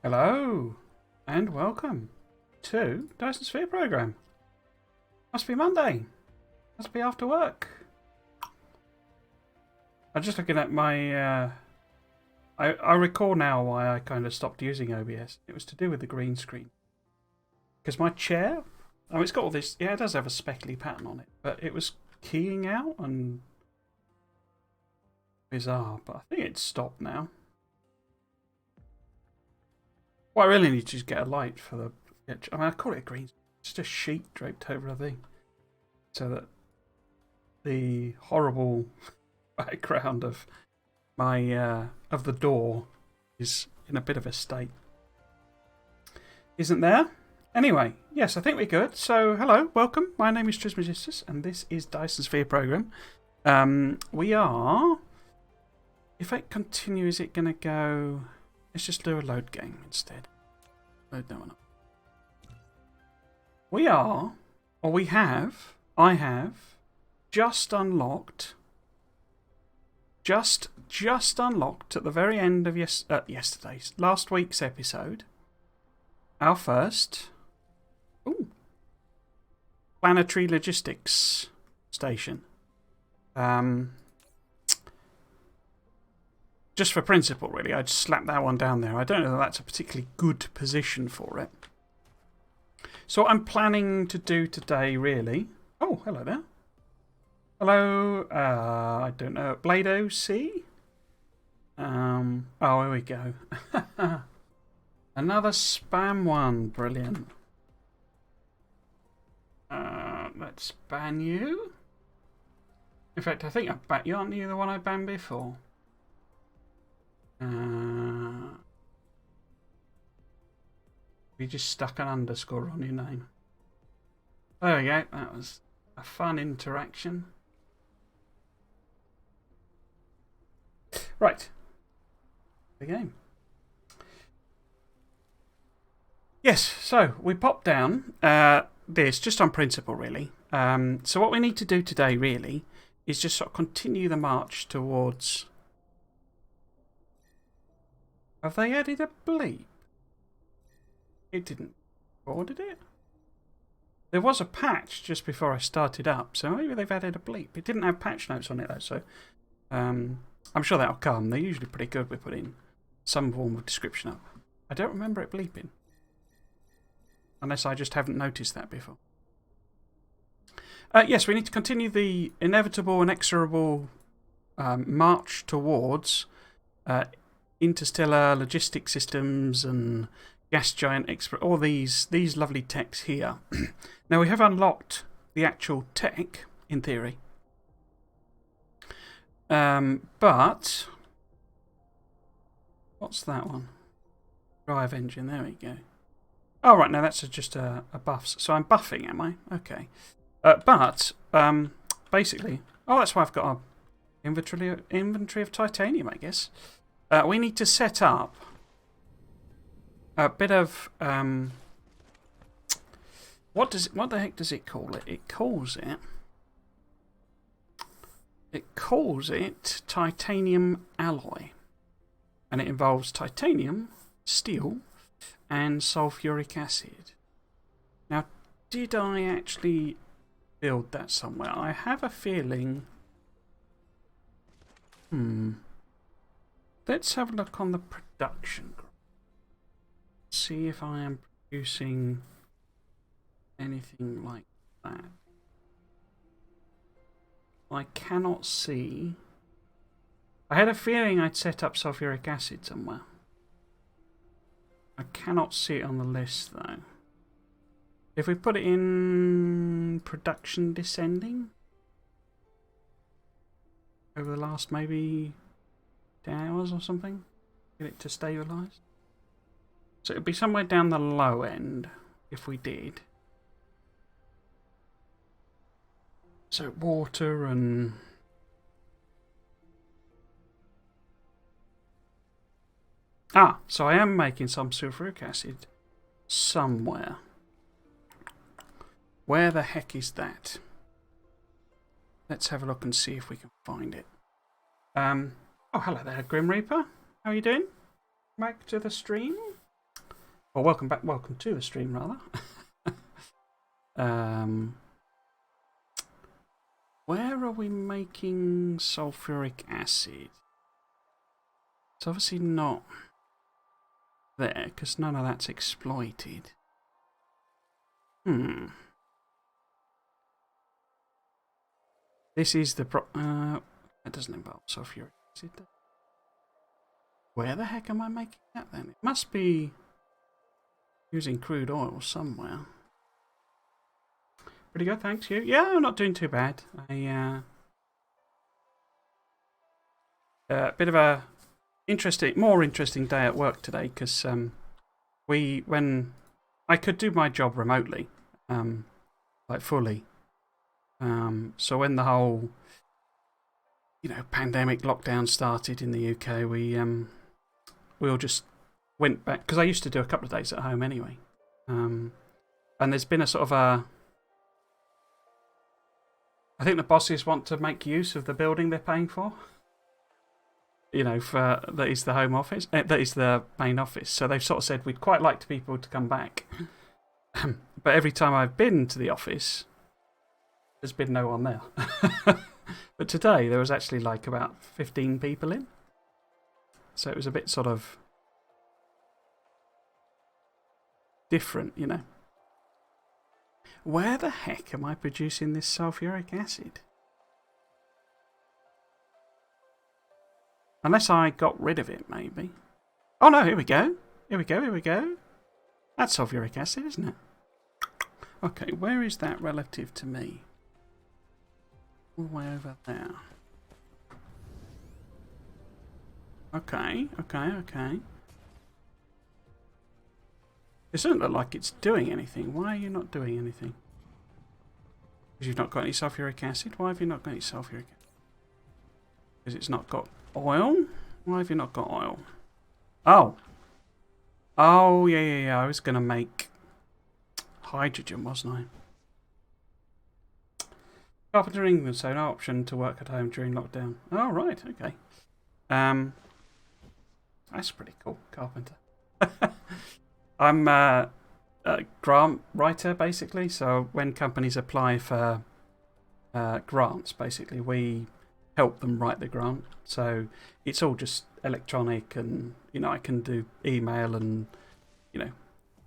Hello and welcome to Dyson Sphere Program. Must be Monday. Must be after work. I'm just looking at my... I recall now why I kind of stopped using OBS. It was to do with the green screen. Because my chair... Oh, it's got all this... Yeah, it does have a speckly pattern on it. But it was keying out and... bizarre. But I think it's stopped now. Well, I really need to just get a light for the... I mean, I call it a green... Just a sheet draped over a thing. So that the horrible background of my... of the door is in a bit of a state. Isn't there? Anyway, yes, I think we're good. So, hello, welcome. My name is Trismegistus, and this is Dyson Sphere Program. We are... If I continue, is it going to go... Let's just do a load game instead. Load that one up. We are, or we have, I have, just unlocked, just unlocked at the very end of last week's episode, our first planetary logistics station. Just for principle, really, I'd slap that one down there. I don't know that that's a particularly good position for it. So what I'm planning to do today, really... Oh, hello there. Hello, I don't know, Blado C? Oh, here we go. Another spam one, brilliant. Let's ban you. In fact, I think I've banned you. Aren't you the one I banned before? We just stuck an underscore on your name. There we go. That was a fun interaction. Right. The game. Yes, so we popped down this just on principle, really. So what we need to do today, really, is just sort of continue the march towards... Have they added a bleep? It didn't. Or did it? There was a patch just before I started up, so maybe they've added a bleep. It didn't have patch notes on it, though, so I'm sure that'll come. They're usually pretty good with putting some form of description up. I don't remember it bleeping. Unless I just haven't noticed that before. Yes, we need to continue the inevitable and inexorable march towards interstellar logistic systems and gas giant all these lovely techs here. Now we have unlocked the actual tech in theory, but what's that one? Drive engine. There we go. Oh right, now that's just a buff. So I'm buffing, am I? Okay. But basically, oh, that's why I've got an inventory of titanium, I guess. We need to set up a bit of what the heck does it call it? It calls it titanium alloy, and it involves titanium, steel, and sulfuric acid. Now, did I actually build that somewhere? I have a feeling. Let's have a look on the production group. See if I am producing anything like that. I cannot see. I had a feeling I'd set up sulfuric acid somewhere. I cannot see it on the list though. If we put it in production descending over the last maybe 10 hours or something, get it to stabilize. So it'd be somewhere down the low end if we did. So water and... so I am making some sulfuric acid somewhere. Where the heck is that? Let's have a look and see if we can find it. Oh, hello there, Grim Reaper. How are you doing? Back to the stream. Or welcome back, welcome to the stream, rather. Where are we making sulfuric acid? It's obviously not there, because none of that's exploited. This is the that doesn't involve sulfuric acid. Where the heck am I making that then? It must be using crude oil somewhere. Pretty good, thanks. You? Yeah, I'm not doing too bad. A bit of a more interesting day at work today, because when I could do my job remotely, like fully. So when the whole, pandemic lockdown started in the UK, we all just went back, because I used to do a couple of days at home anyway. And there's been a sort of a, I think the bosses want to make use of the building they're paying for. For that is the home office, that is the main office. So they've sort of said we'd quite like people to come back. But every time I've been to the office, there's been no one there. But today there was actually like about 15 people in. So it was a bit sort of different, Where the heck am I producing this sulfuric acid? Unless I got rid of it, maybe. Oh no, here we go. Here we go. That's sulfuric acid, isn't it? Okay, where is that relative to me? All the way over there. Okay. It doesn't look like it's doing anything. Why are you not doing anything? Because you've not got any sulfuric acid? Why have you not got any sulfuric acid? Because it's not got oil? Why have you not got oil? Oh, yeah. I was going to make hydrogen, wasn't I? Carpenter England, so no option to work at home during lockdown. Oh, right, okay. That's pretty cool, Carpenter. I'm a grant writer, basically. So when companies apply for grants, basically, we help them write the grant. So it's all just electronic, and I can do email and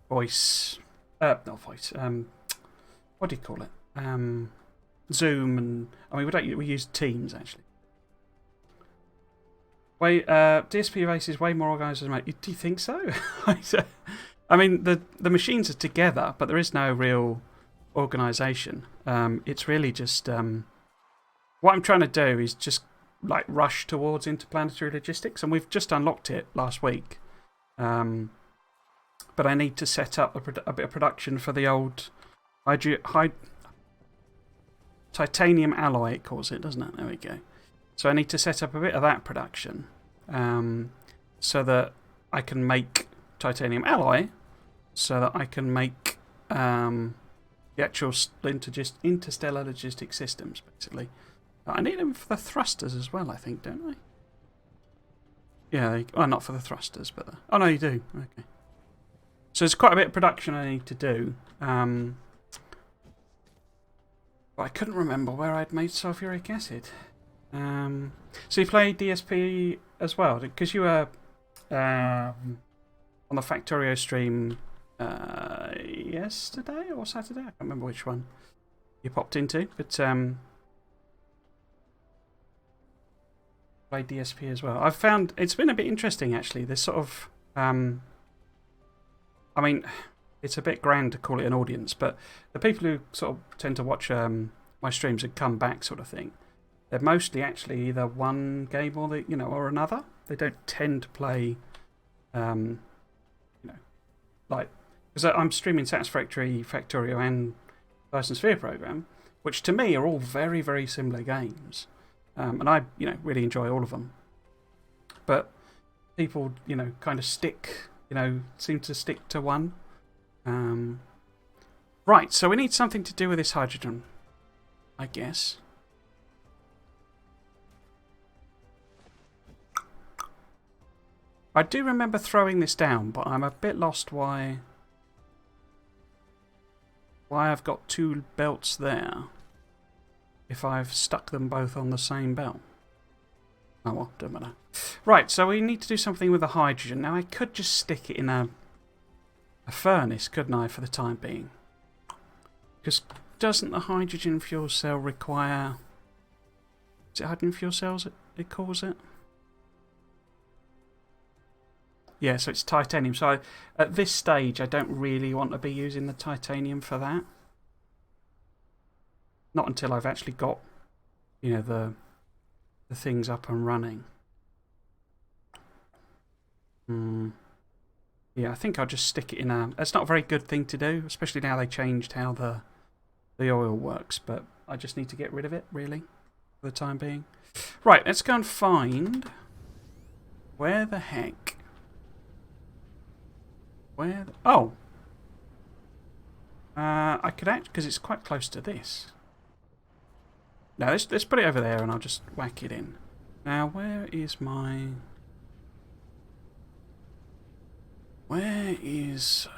voice. Not voice. What do you call it? Zoom, and we use Teams actually. DSP base is way more organised than do you think so? I mean, the machines are together, but there is no real organisation. It's really just what I'm trying to do is just like rush towards interplanetary logistics, and we've just unlocked it last week. But I need to set up a bit of production for the old titanium alloy, it calls it, doesn't it? There we go. So I need to set up a bit of that production so that I can make titanium alloy, so that I can make the actual interstellar logistic systems, basically. I need them for the thrusters as well, I think, don't I? Yeah, not for the thrusters, but... oh, no, you do. Okay. So there's quite a bit of production I need to do. But I couldn't remember where I'd made sulfuric acid. So you play DSP as well? Because you were on the Factorio stream yesterday or Saturday? I can't remember which one you popped into. But play DSP as well. I've found it's been a bit interesting, actually. There's sort of... I mean, it's a bit grand to call it an audience, but the people who sort of tend to watch my streams and come back sort of thing, they're mostly actually either one game or or another. They don't tend to play, like, because I'm streaming Satisfactory, Factorio, and Dyson Sphere Program, which to me are all very, very similar games, and I really enjoy all of them. But people kind of stick. Seem to stick to one. Right, so we need something to do with this hydrogen, I guess. I do remember throwing this down, but I'm a bit lost why I've got two belts there if I've stuck them both on the same belt. Oh well, don't matter. Right, so we need to do something with the hydrogen. Now I could just stick it in a furnace, couldn't I, for the time being? Because doesn't the hydrogen fuel cell require... Is it hydrogen fuel cells it calls it? Yeah, so it's titanium. So at this stage, I don't really want to be using the titanium for that. Not until I've actually got, you know, the things up and running. Yeah, I think I'll just stick it in a... It's not a very good thing to do, especially now they changed how the oil works, but I just need to get rid of it, really, for the time being. Right, let's go and find... Where the heck... Where... Oh! I could actually... Because it's quite close to this. No, let's put it over there and I'll just whack it in. Now, where is my... Where is...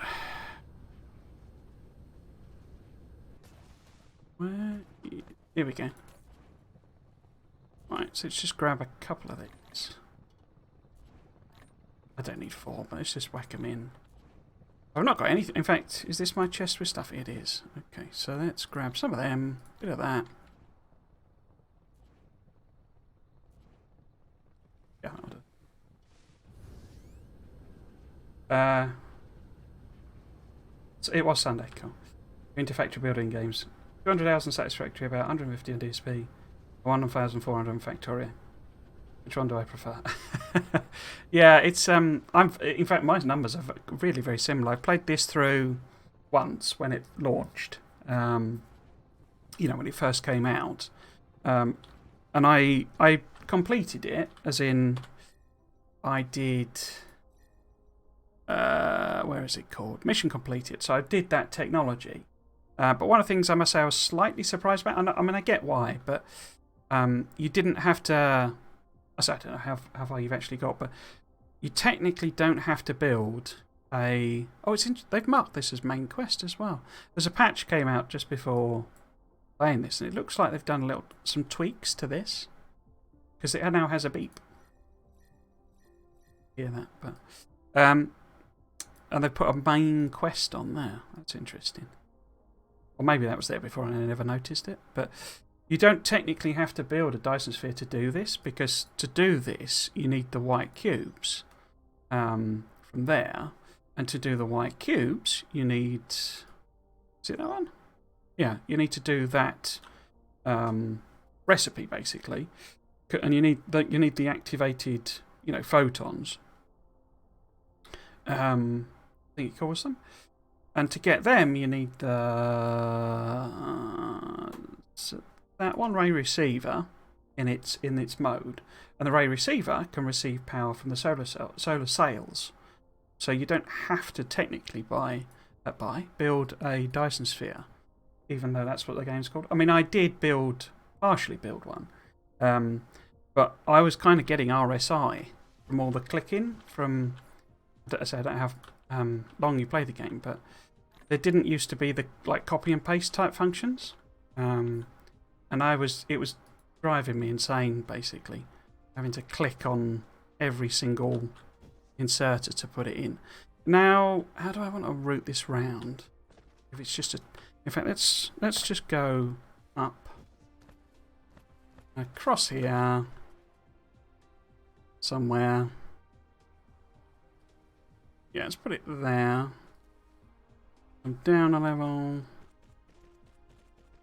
Where... Here we go. Right, so let's just grab a couple of these. I don't need 4, but let's just whack them in. I've not got anything. In fact, is this my chest with stuff? It is. Okay, so let's grab some of them, a bit of that. Yeah, I'll do. So it was Sunday, cool. Into factory building games. 200 hours on Satisfactory, about 150 on DSP, 1,400 on Factoria. Which one do I prefer? Yeah, it's in fact my numbers are really very similar. I played this through once when it launched. You know, when it first came out. And I completed it, as in I did where is it called? Mission completed. So I did that technology. But one of the things I must say I was slightly surprised about, I mean I get why, but you didn't have to... I don't know how far you've actually got, but you technically don't have to build a... Oh, they've marked this as main quest as well. There's a patch came out just before playing this, and it looks like they've done some tweaks to this, because it now has a beep. Hear that? But and they've put a main quest on there. That's interesting. Or maybe that was there before and I never noticed it, but... You don't technically have to build a Dyson Sphere to do this, because to do this you need the white cubes from there, and to do the white cubes you need... Is it that one? Yeah, you need to do that recipe basically, and you need the activated, you know, photons. I think it calls them, and to get them you need the... that one ray receiver in its mode, and the ray receiver can receive power from the solar sails, so you don't have to technically build a Dyson Sphere, even though that's what the game's called. I mean, I did partially build one, but I was kind of getting RSI from all the clicking from... I don't know how long you play the game, but there didn't used to be the copy and paste type functions. And it was driving me insane, basically, having to click on every single inserter to put it in. Now, how do I want to route this round? If it's just in fact, let's just go up, across here, somewhere. Yeah, let's put it there. I'm down a level.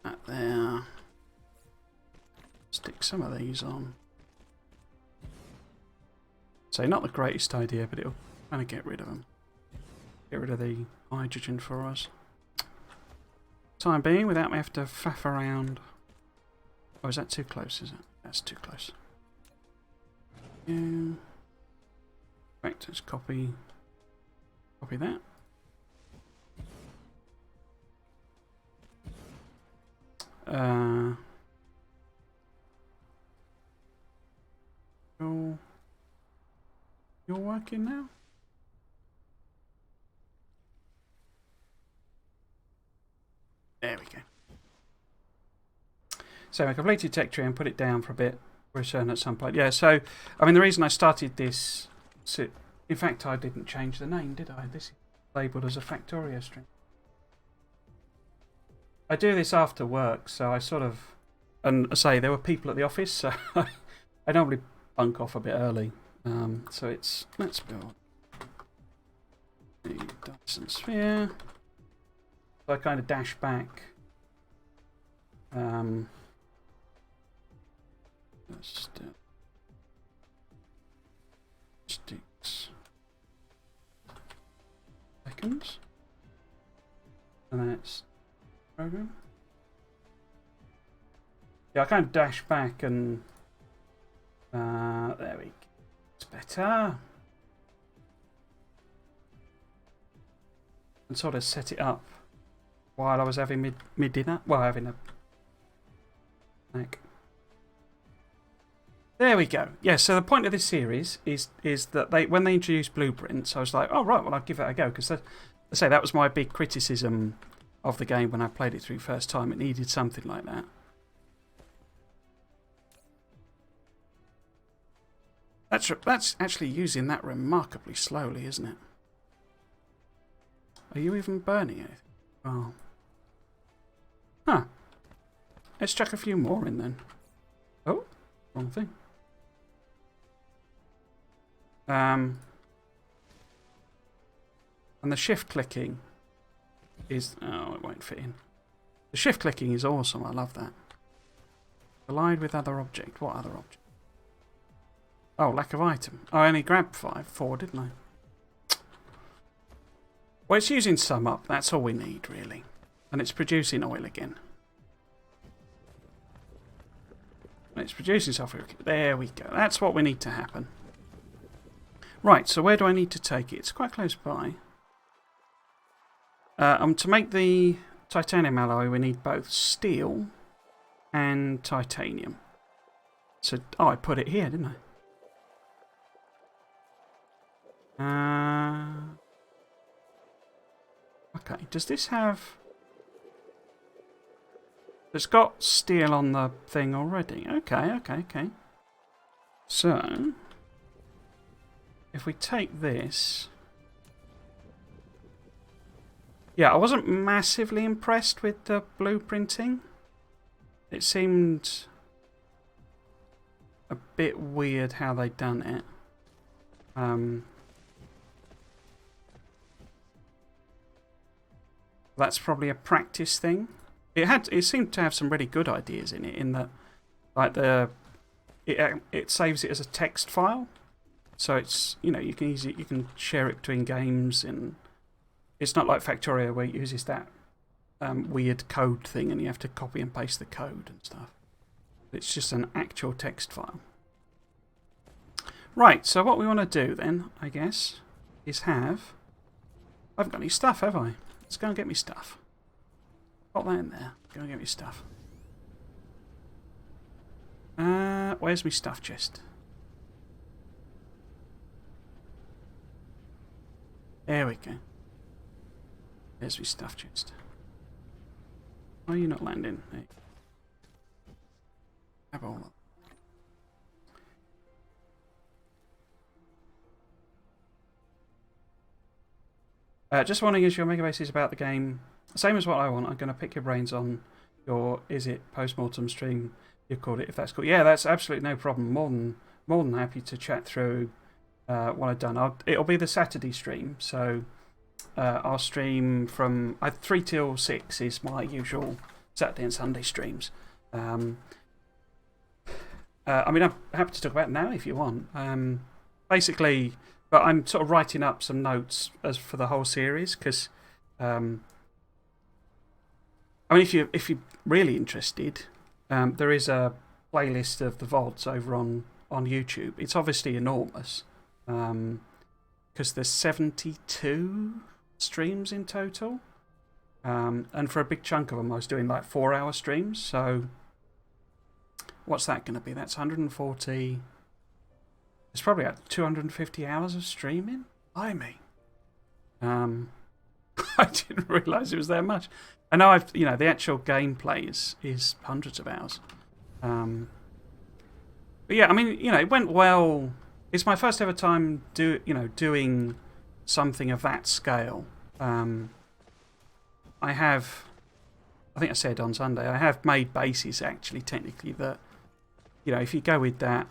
That there. Stick some of these on. So not the greatest idea, but it'll kind of get rid of them. Get rid of the hydrogen for us. Time being, without me having to faff around. Oh, is that too close, is it? That's too close. Yeah. Right, let's copy that. Your way? working now? There we go. So I completed tech tree and put it down for a bit. Return at some point. Yeah, so, I mean, the reason I started this... So, in fact, I didn't change the name, did I? This is labelled as a Factorio stream. I do this after work, so I sort of... And I say, there were people at the office, so I normally bunk off a bit early. So it's... Let's build the Dyson Sphere. So I kind of dash back. Sticks. Seconds. And then it's program. Yeah, I kind of dash back and there we go. It's better. And sort of set it up while I was having mid dinner. Well, having a snack. There we go. Yeah, so the point of this series is that when they introduced blueprints, I was like, oh, right, well, I'll give it a go. Because, I say, that was my big criticism of the game when I played it through first time. It needed something like that. That's actually using that remarkably slowly, isn't it? Are you even burning it? Oh. Huh. Let's chuck a few more in then. Oh, wrong thing. And the shift clicking is... Oh, it won't fit in. The shift clicking is awesome. I love that. Collide with other object. What other object? Oh, lack of item. I only grabbed 4, didn't I? Well, it's using sum up. That's all we need, really. And it's producing oil again. And it's producing software. There we go. That's what we need to happen. Right, so where do I need to take it? It's quite close by. To make the titanium alloy, we need both steel and titanium. So, oh, I put it here, didn't I? Okay, does this have... It's got steel on the thing already. Okay. So, if we take this... Yeah, I wasn't massively impressed with the blueprinting. It seemed a bit weird how they'd done it. That's probably a practice thing. It seemed to have some really good ideas in it. In that, like it saves it as a text file, so it's you can share it between games, and it's not like Factorio where it uses that weird code thing, and you have to copy and paste the code and stuff. It's just an actual text file. Right. So what we want to do then, I guess, is have. I haven't got any stuff, have I? Let's go and get me stuff. Put that in there. Go and get me stuff. Where's my stuff chest? There we go. There's my stuff chest. Why are you not landing? Hey. Have all of just wondering, is your megabase is about the game same as what I want? I'm going to pick your brains on your is it post-mortem stream you called it, if that's cool. Yeah, that's absolutely no problem. More than happy to chat through what I've done. It'll be the Saturday stream, so I'll stream from 3 till 6 is my usual Saturday and Sunday streams. I mean, I'm happy to talk about it now if you want. Basically, but I'm sort of writing up some notes as for the whole series because, I mean, if you're really interested, there is a playlist of the VODs over on YouTube. It's obviously enormous because there's 72 streams in total, and for a big chunk of them, I was doing like 4-hour streams. So, what's that going to be? That's 140. It's probably at 250 hours of streaming. Blimey. I didn't realise it was that much. I know the actual gameplay is hundreds of hours. But yeah, I mean, it went well. It's my first ever time doing something of that scale. I think I said on Sunday, I have made bases actually technically that, if you go with that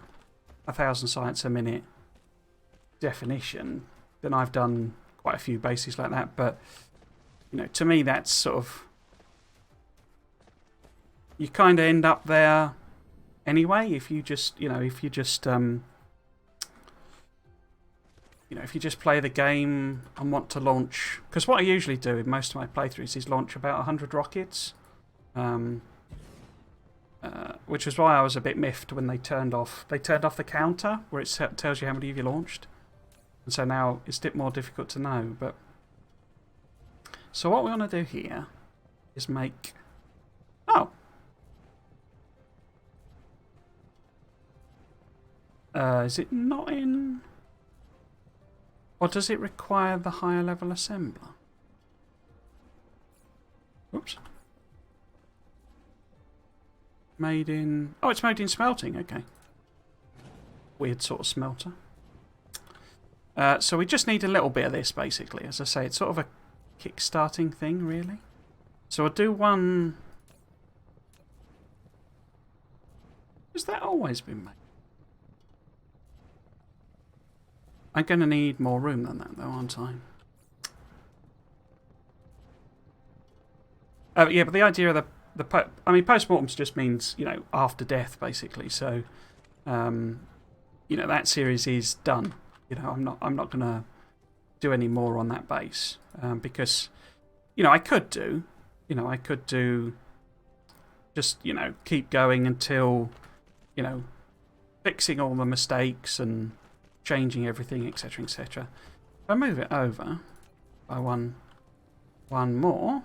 1,000 sites a minute definition, then I've done quite a few bases like that. But, to me that's sort of, you kind of end up there anyway if you just, if you just play the game and want to launch, because what I usually do in most of my playthroughs is launch about 100 rockets, which was why I was a bit miffed when they turned off the counter where it tells you how many you launched, and so now it's a bit more difficult to know. But so what we want to do here is make is it not in? Or does it require the higher level assembler? Oops. Made in... Oh, it's made in smelting. Okay. Weird sort of smelter. So we just need a little bit of this, basically. As I say, it's sort of a kick-starting thing, really. So I'll do one... Has that always been made? I'm going to need more room than that, though, aren't I? Yeah, but the idea of post-mortems just means, after death, basically. So, that series is done. I'm not going to do any more on that base because, I could do just, keep going until, fixing all the mistakes and changing everything, etc., etc. If I move it over by one more,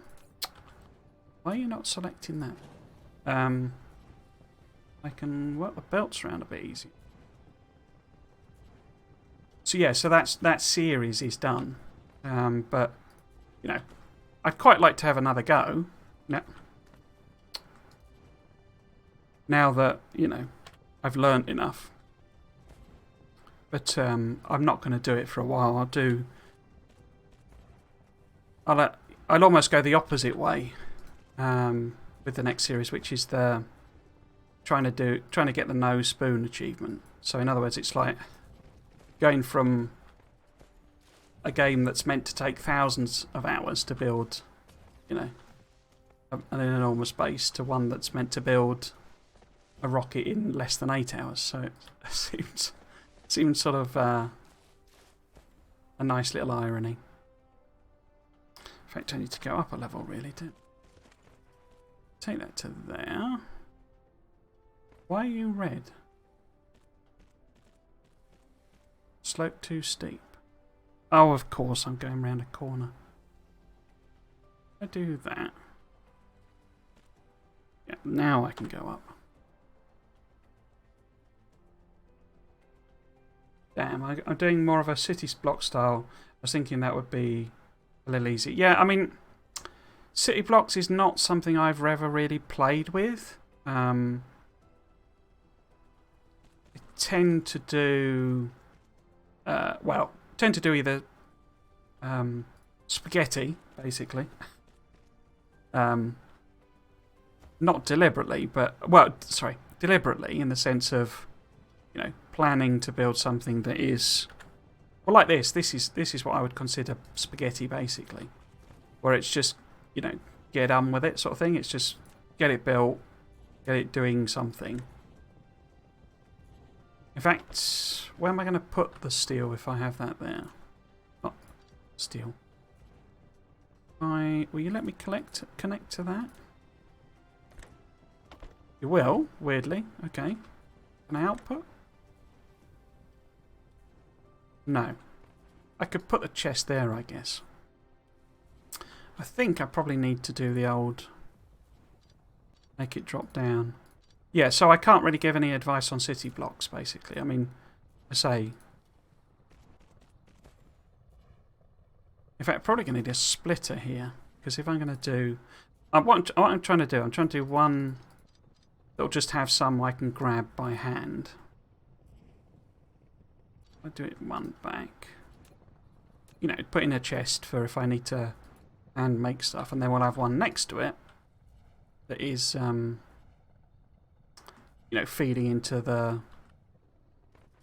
why are you not selecting that? I can work the belts around a bit easier. So yeah, so that series is done. But I'd quite like to have another go. Now that I've learnt enough. But I'm not going to do it for a while. I'll almost go the opposite way with the next series, which is the trying to get the no spoon achievement. So in other words, it's like going from a game that's meant to take thousands of hours to build, an enormous base, to one that's meant to build a rocket in less than 8 hours. So it seems sort of a nice little irony. In fact, I need to go up a level, really, to take that to there. Why are you red? Slope too steep. Oh, of course, I'm going round a corner. I do that. Yeah, now I can go up. Damn, I'm doing more of a city block style. I was thinking that would be a little easy. Yeah, I mean, city blocks is not something I've ever really played with. I tend to do... either spaghetti, basically. Not deliberately, but... Well, sorry, deliberately in the sense of, planning to build something that is... Well, like this. This is what I would consider spaghetti, basically. Where it's just, get on with it sort of thing. It's just get it built, get it doing something. In fact, where am I going to put the steel if I have that there? Not steel. Will you let me connect to that? You will, weirdly. Okay. Can I output? No. I could put a chest there, I guess. I think I probably need to do the old... Make it drop down. Yeah, so I can't really give any advice on city blocks, basically. I mean, I say, in fact, probably going to need a splitter here, because if I'm going to do, what I'm trying to do, I'm trying to do one that'll just have some I can grab by hand. I'll do it one back. You know, put in a chest for if I need to hand make stuff, and then we'll have one next to it that is, you know, feeding into the,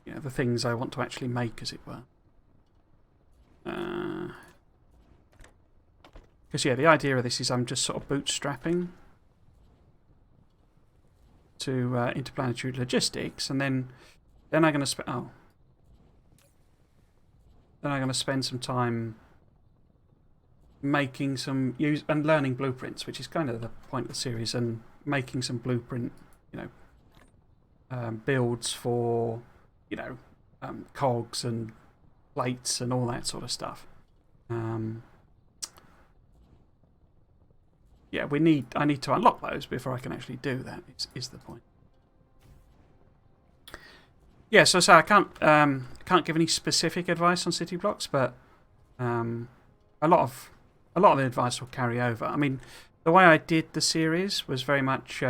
you know, the things I want to actually make, as it were. Because yeah, the idea of this is I'm just sort of bootstrapping to interplanetary logistics, and then I'm going to spend then I'm going to spend some time making some and learning blueprints, which is kind of the point of the series, and making some blueprint, you know, builds for, you know, cogs and plates and all that sort of stuff. Yeah, I need to unlock those before I can actually do that. Is the point? Yeah, so I can't give any specific advice on city blocks, but a lot of the advice will carry over. I mean, the way I did the series was very much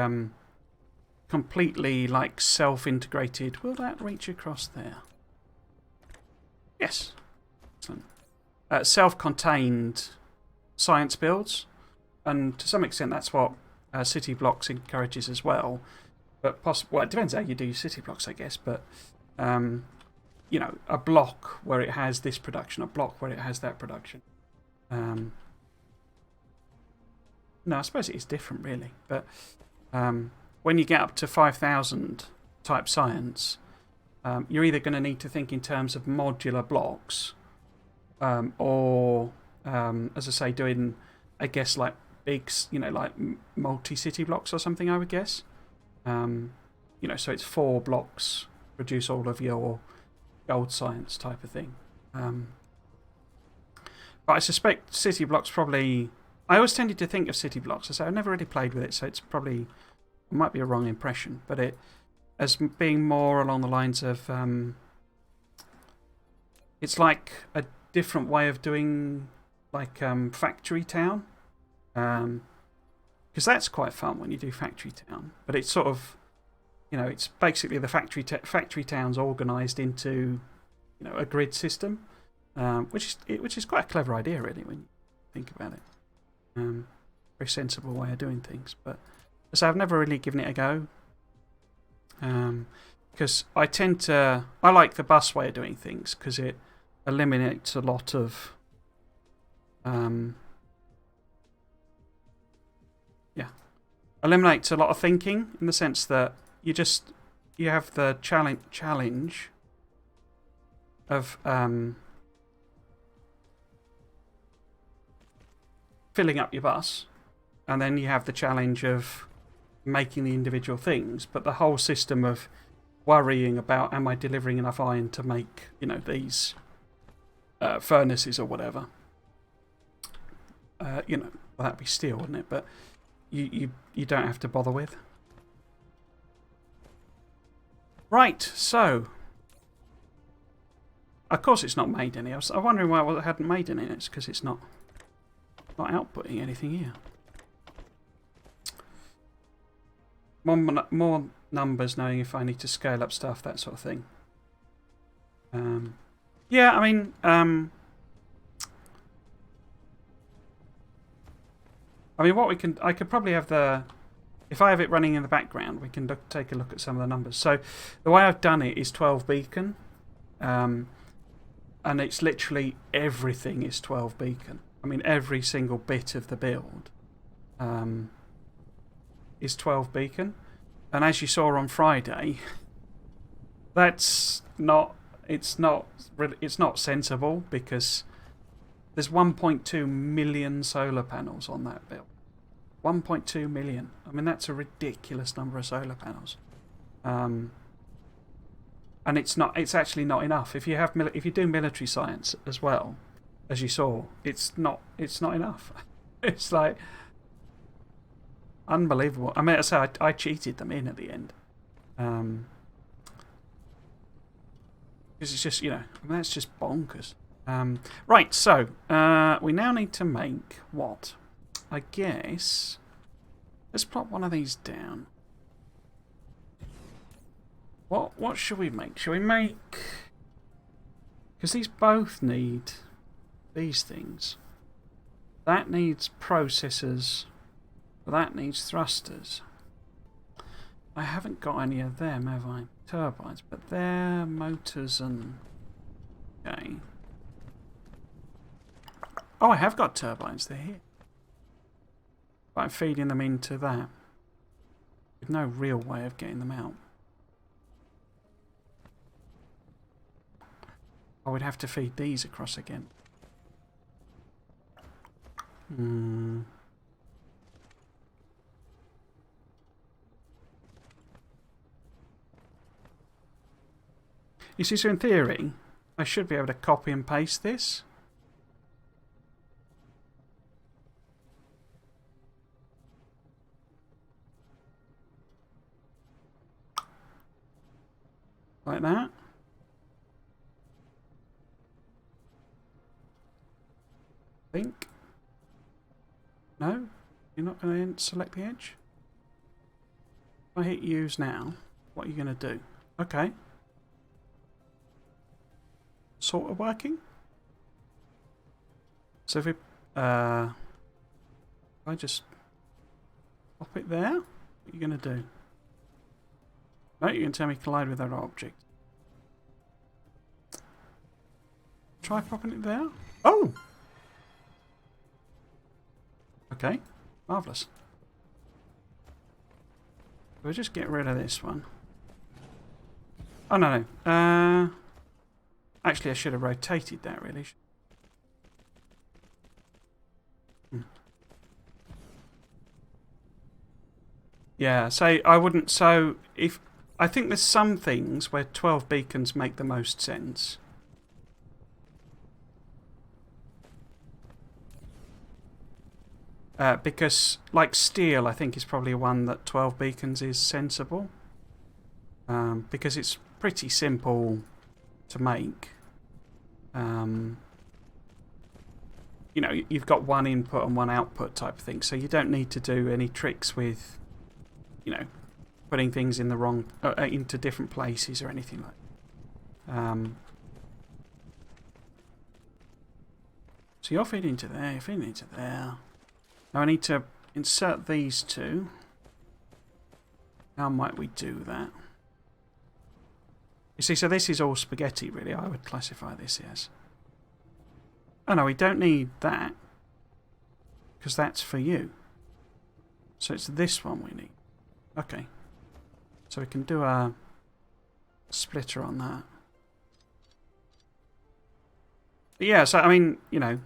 completely like self-integrated. Will that reach across there? Yes. Self-contained science builds, and to some extent that's what city blocks encourages as well. But well, it depends how you do your city blocks, I guess. But you know, a block where it has this production, a block where it has that production. No, I suppose it is different, really. But when you get up to 5,000 type science, you're either going to need to think in terms of modular blocks, or as I say, doing, I guess, like big, you know, like multi-city blocks or something, I would guess. You know, so it's 4 blocks produce all of your gold science type of thing. But I suspect city blocks probably... I always tended to think of city blocks. I say I've never really played with it, so it's probably... It might be a wrong impression, but it as being more along the lines of... it's like a different way of doing like factory town. Because that's quite fun when you do factory town. But it's sort of... You know, it's basically the factory towns organised into, you know, a grid system, which is quite a clever idea, really, when you think about it. Very sensible way of doing things. But so I've never really given it a go, because I like the bus way of doing things because it eliminates a lot of eliminates a lot of thinking, in the sense that you have the challenge of filling up your bus, and then you have the challenge of making the individual things, but the whole system of worrying about, am I delivering enough iron to make, you know, these furnaces or whatever. You know, well, that'd be steel, wouldn't it? But you don't have to bother with. Right, so of course it's not made any. I was wondering why it hadn't made any. It's because it's not outputting anything here. More numbers, knowing if I need to scale up stuff, that sort of thing. Yeah, I mean, what we can, I could probably have the, if I have it running in the background, we can take a look at some of the numbers. So the way I've done it is 12 beacon, and it's literally everything is 12 beacon. I mean, every single bit of the build is 12 beacon, and as you saw on Friday, it's not sensible, because there's 1.2 million solar panels on that build. 1.2 million. I mean, that's a ridiculous number of solar panels. And it's actually not enough. If you do military science as well, as you saw, it's not enough. It's like unbelievable. I mean, I cheated them in at the end. Because it's just, you know, I mean, that's just bonkers. Right, so we now need to make what? I guess let's plop one of these down. What should we make? Should we make? Because these both need these things. That needs processors. That needs thrusters. I haven't got any of them, have I? Turbines, but they're motors and... Okay. Oh, I have got turbines. They're here. But I'm feeding them into that. With no real way of getting them out. I would have to feed these across again. You see, so in theory, I should be able to copy and paste this. Like that. Think. No? You're not going to select the edge? If I hit use now, what are you going to do? Okay. Sort of working. So if I just pop it there, what are you going to do? No, you can tell me collide with that object. Try popping it there. Oh! Okay, marvellous. We'll just get rid of this one. Oh, no, no. Actually, I should have rotated that, really. Yeah, so I wouldn't... So, if... I think there's some things where 12 beacons make the most sense. Because, like steel, I think is probably one that 12 beacons is sensible. Because it's pretty simple to make. You know, you've got one input and one output type of thing, so you don't need to do any tricks with, you know, putting things in the wrong, into different places or anything like that. So you're feeding into there, you're feeding into there. Now I need to insert these two. How might we do that? You see, so this is all spaghetti, really. I would classify this as. Oh no, we don't need that. Because that's for you. So it's this one we need. Okay. So we can do a splitter on that. But yeah, so I mean, you know,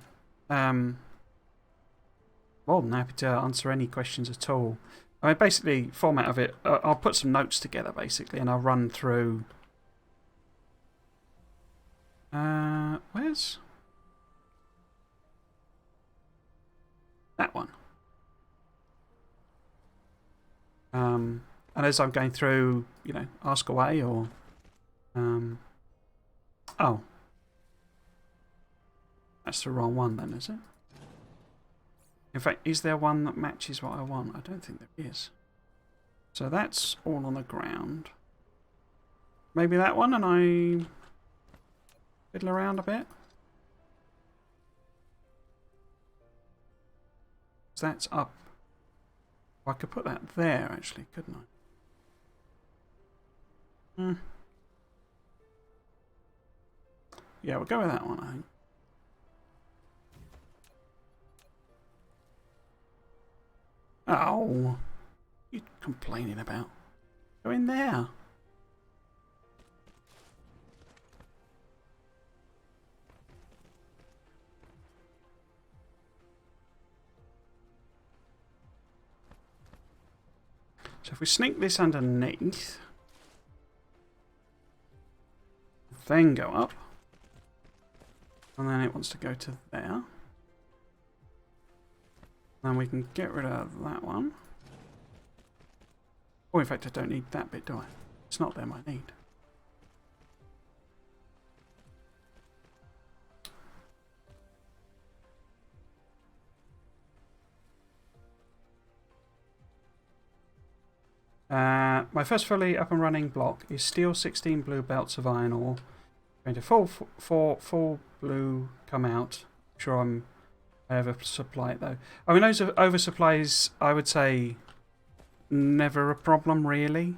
more than happy to answer any questions at all. I mean, basically, format of it, I'll put some notes together, basically, and I'll run through... where's... that one. And as I'm going through, you know, ask away or... oh. That's the wrong one then, is it? In fact, is there one that matches what I want? I don't think there is. So that's all on the ground. Maybe that one, and I fiddle around a bit. So that's up. Oh, I could put that there, actually, couldn't I? Yeah, we'll go with that one, I think. Oh, you complaining about? Go in there. So if we sneak this underneath, then go up, and then it wants to go to there. Then we can get rid of that one. Oh, in fact, I don't need that bit, do I? It's not them I need. My first fully up and running block is steel 16 blue belts of iron ore. Going to full blue come out. I'm sure I oversupply it though. I mean, those oversupplies, I would say, never a problem really.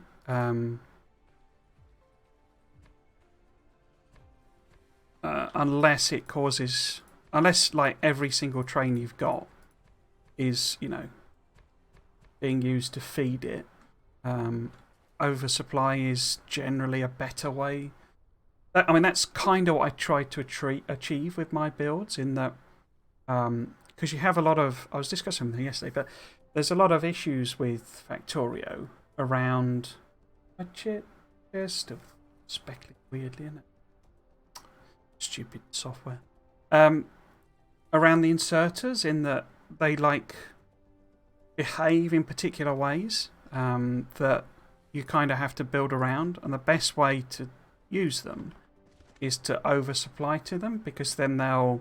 Unless it causes, unless like every single train you've got is, you know, being used to feed it. Oversupply is generally a better way. I mean, that's kind of what I try to achieve with my builds, in that, because you have a lot of, I was discussing with them yesterday, but there's a lot of issues with Factorio around, it's still speckling weirdly, isn't it? Stupid software. Around the inserters, in that they like behave in particular ways that you kind of have to build around, and the best way to use them is to oversupply to them, because then they'll,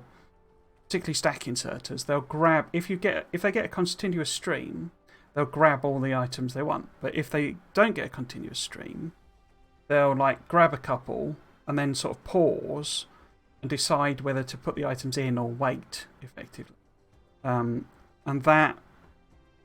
particularly stack inserters, they'll grab, if they get a continuous stream, they'll grab all the items they want. But if they don't get a continuous stream, they'll like grab a couple and then sort of pause and decide whether to put the items in or wait, effectively. And that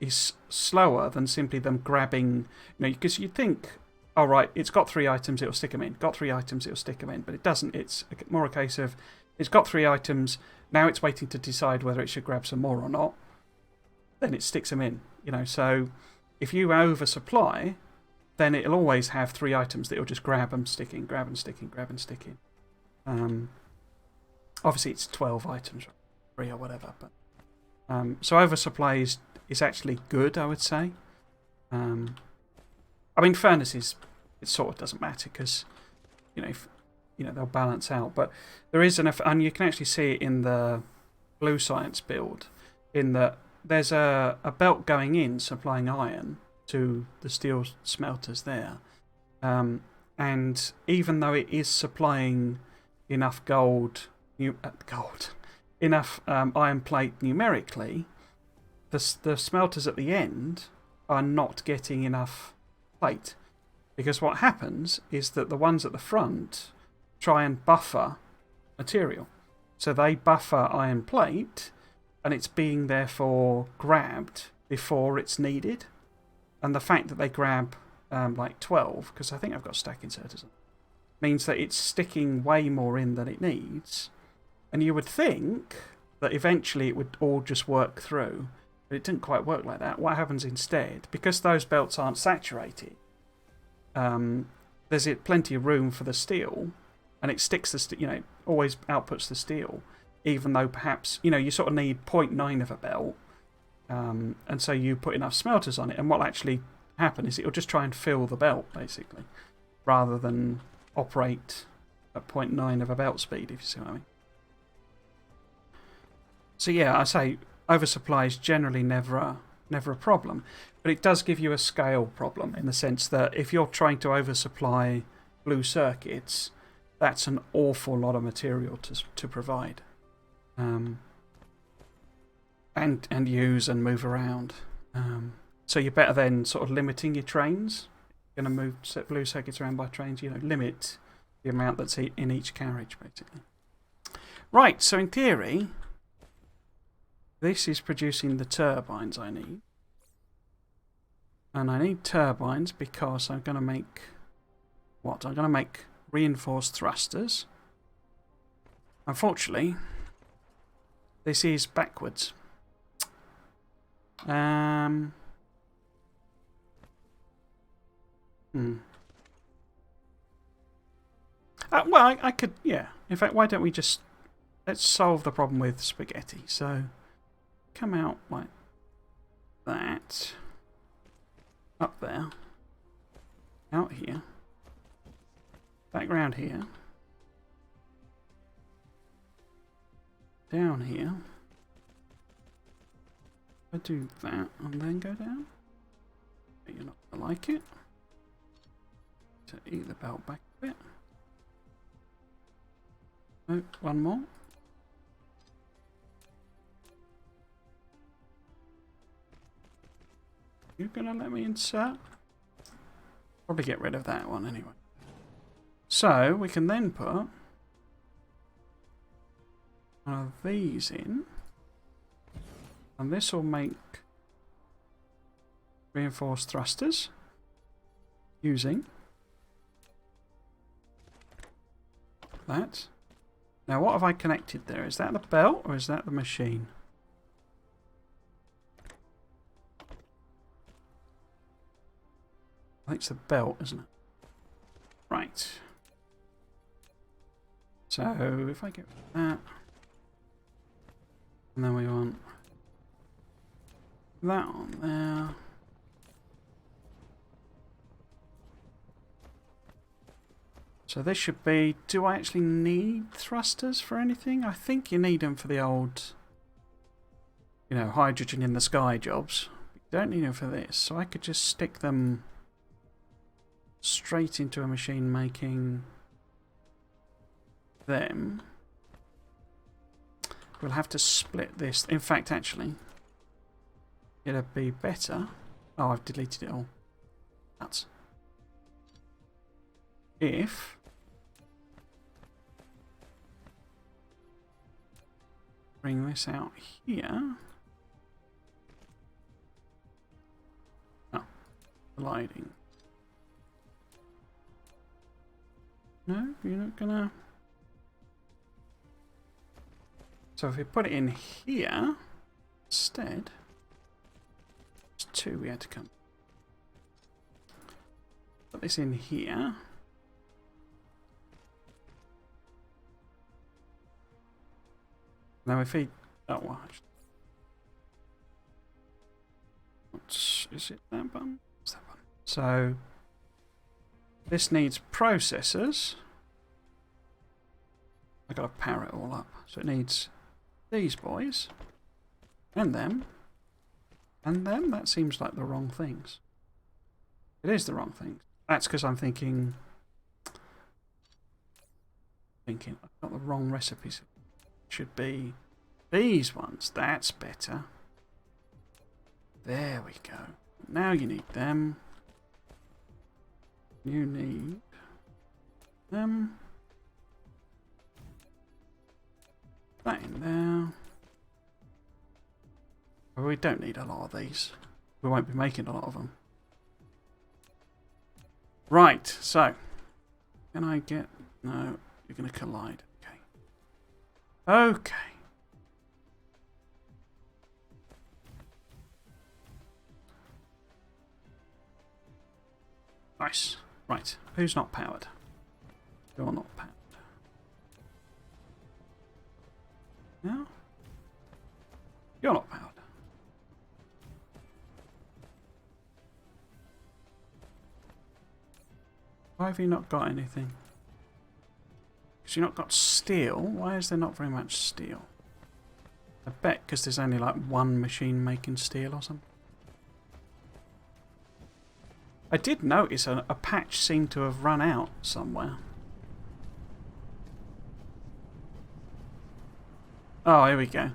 is slower than simply them grabbing, you know, because you'd think, oh, right, it's got 3 items, it'll stick them in. Got 3 items, it'll stick them in. But it doesn't. It's more a case of, it's got 3 items, now it's waiting to decide whether it should grab some more or not. Then it sticks them in, you know. So if you oversupply, then it'll always have 3 items that it'll just grab and stick in, grab and stick in, grab and stick in. Obviously, it's 12 items, 3 or whatever. But so oversupply is actually good, I would say. I mean, furnaces, it sort of doesn't matter, because, you know, they'll balance out. But there is enough, and you can actually see it in the Blue Science build, in that there's a belt going in supplying iron to the steel smelters there. And even though it is supplying enough enough iron plate numerically, the smelters at the end are not getting enough plate. Because what happens is that the ones at the front try and buffer material. So they buffer iron plate, and it's being therefore grabbed before it's needed. And the fact that they grab like 12, because I think I've got stack inserters on, means that it's sticking way more in than it needs. And you would think that eventually it would all just work through, but it didn't quite work like that. What happens instead, because those belts aren't saturated, there's plenty of room for the steel, and it sticks always outputs the steel, even though perhaps, you know, you sort of need 0.9 of a belt, and so you put enough smelters on it, and what will actually happen is it'll just try and fill the belt, basically, rather than operate at 0.9 of a belt speed, if you see what I mean. So yeah, I say oversupply is generally never a problem, but it does give you a scale problem, in the sense that if you're trying to oversupply blue circuits, that's an awful lot of material to provide, and use and move around. So you're better then sort of limiting your trains. You're going to move blue circuits around by trains, you know, limit the amount that's in each carriage, basically. Right, so in theory, this is producing the turbines I need. And I need turbines because I'm going to make what? I'm going to make reinforced thrusters. Unfortunately, this is backwards. Well, I could, yeah. In fact, why don't we just, let's solve the problem with spaghetti. So, come out like that. Up there. Out here. Back round here. Down here. I do that and then go down. You're not going to like it. To eat the belt back a bit. Oh, one more. You're going to let me insert? Probably get rid of that one anyway. So we can then put one of these in. And this will make reinforced thrusters using that. Now what have I connected there? Is that the belt or is that the machine? I think it's the belt, isn't it? Right. So if I get that, and then we want that on there. So this should be, do I actually need thrusters for anything? I think you need them for the old, you know, hydrogen in the sky jobs. You don't need them for this. So I could just stick them straight into a machine making them. We'll have to split this. In fact, actually, it'd be better. Oh, I've deleted it all. Nuts. If bring this out here. Oh, gliding. No, you're not gonna. So if we put it in here instead, it's 2 we had to come. Put this in here. Now if he, oh well, is it that button? What's that button? So this needs processors. I got to power it all up. So it needs these boys and them and them. That seems like the wrong things. It is the wrong things. That's because I'm thinking I've got the wrong recipes. Should be these ones. That's better. There we go. Now you need them. You need them. That in there. But we don't need a lot of these. We won't be making a lot of them. Right, so can I get... No, you're going to collide. Okay. Nice. Right. Who's not powered? You're not powered. No? You're not powered. Why have you not got anything? Because you've not got steel. Why is there not very much steel? I bet because there's only like one machine making steel or something. I did notice a patch seemed to have run out somewhere. Oh, here we go.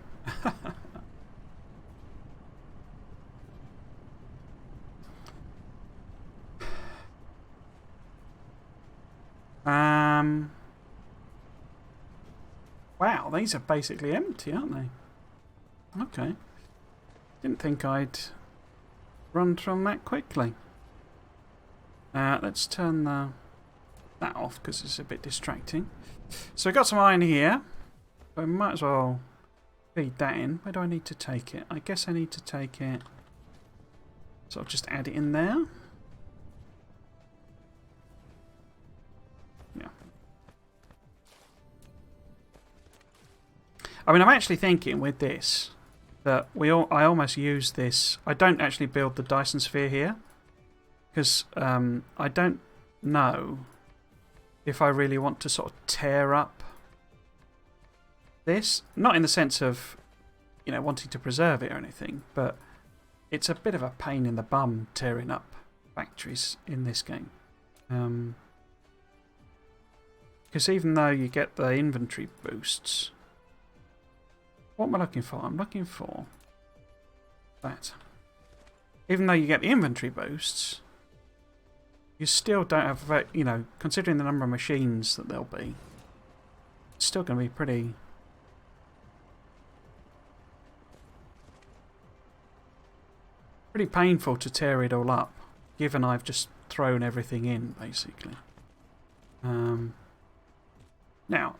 Wow, these are basically empty, aren't they? Okay. Didn't think I'd run from that quickly. Let's turn that off because it's a bit distracting. So we've got some iron here. I might as well feed that in. Where do I need to take it? I guess I need to take it. So I'll just add it in there. Yeah. I mean, I'm actually thinking with this that I almost use this. I don't actually build the Dyson Sphere here because I don't know if I really want to sort of tear up this. Not in the sense of, you know, wanting to preserve it or anything, but it's a bit of a pain in the bum tearing up factories in this game. Because even though you get the inventory boosts, what am I looking for? I'm looking for that. Even though you get the inventory boosts, you still don't have, you know, considering the number of machines that there'll be, it's still going to be pretty painful to tear it all up, given I've just thrown everything in, basically. Now,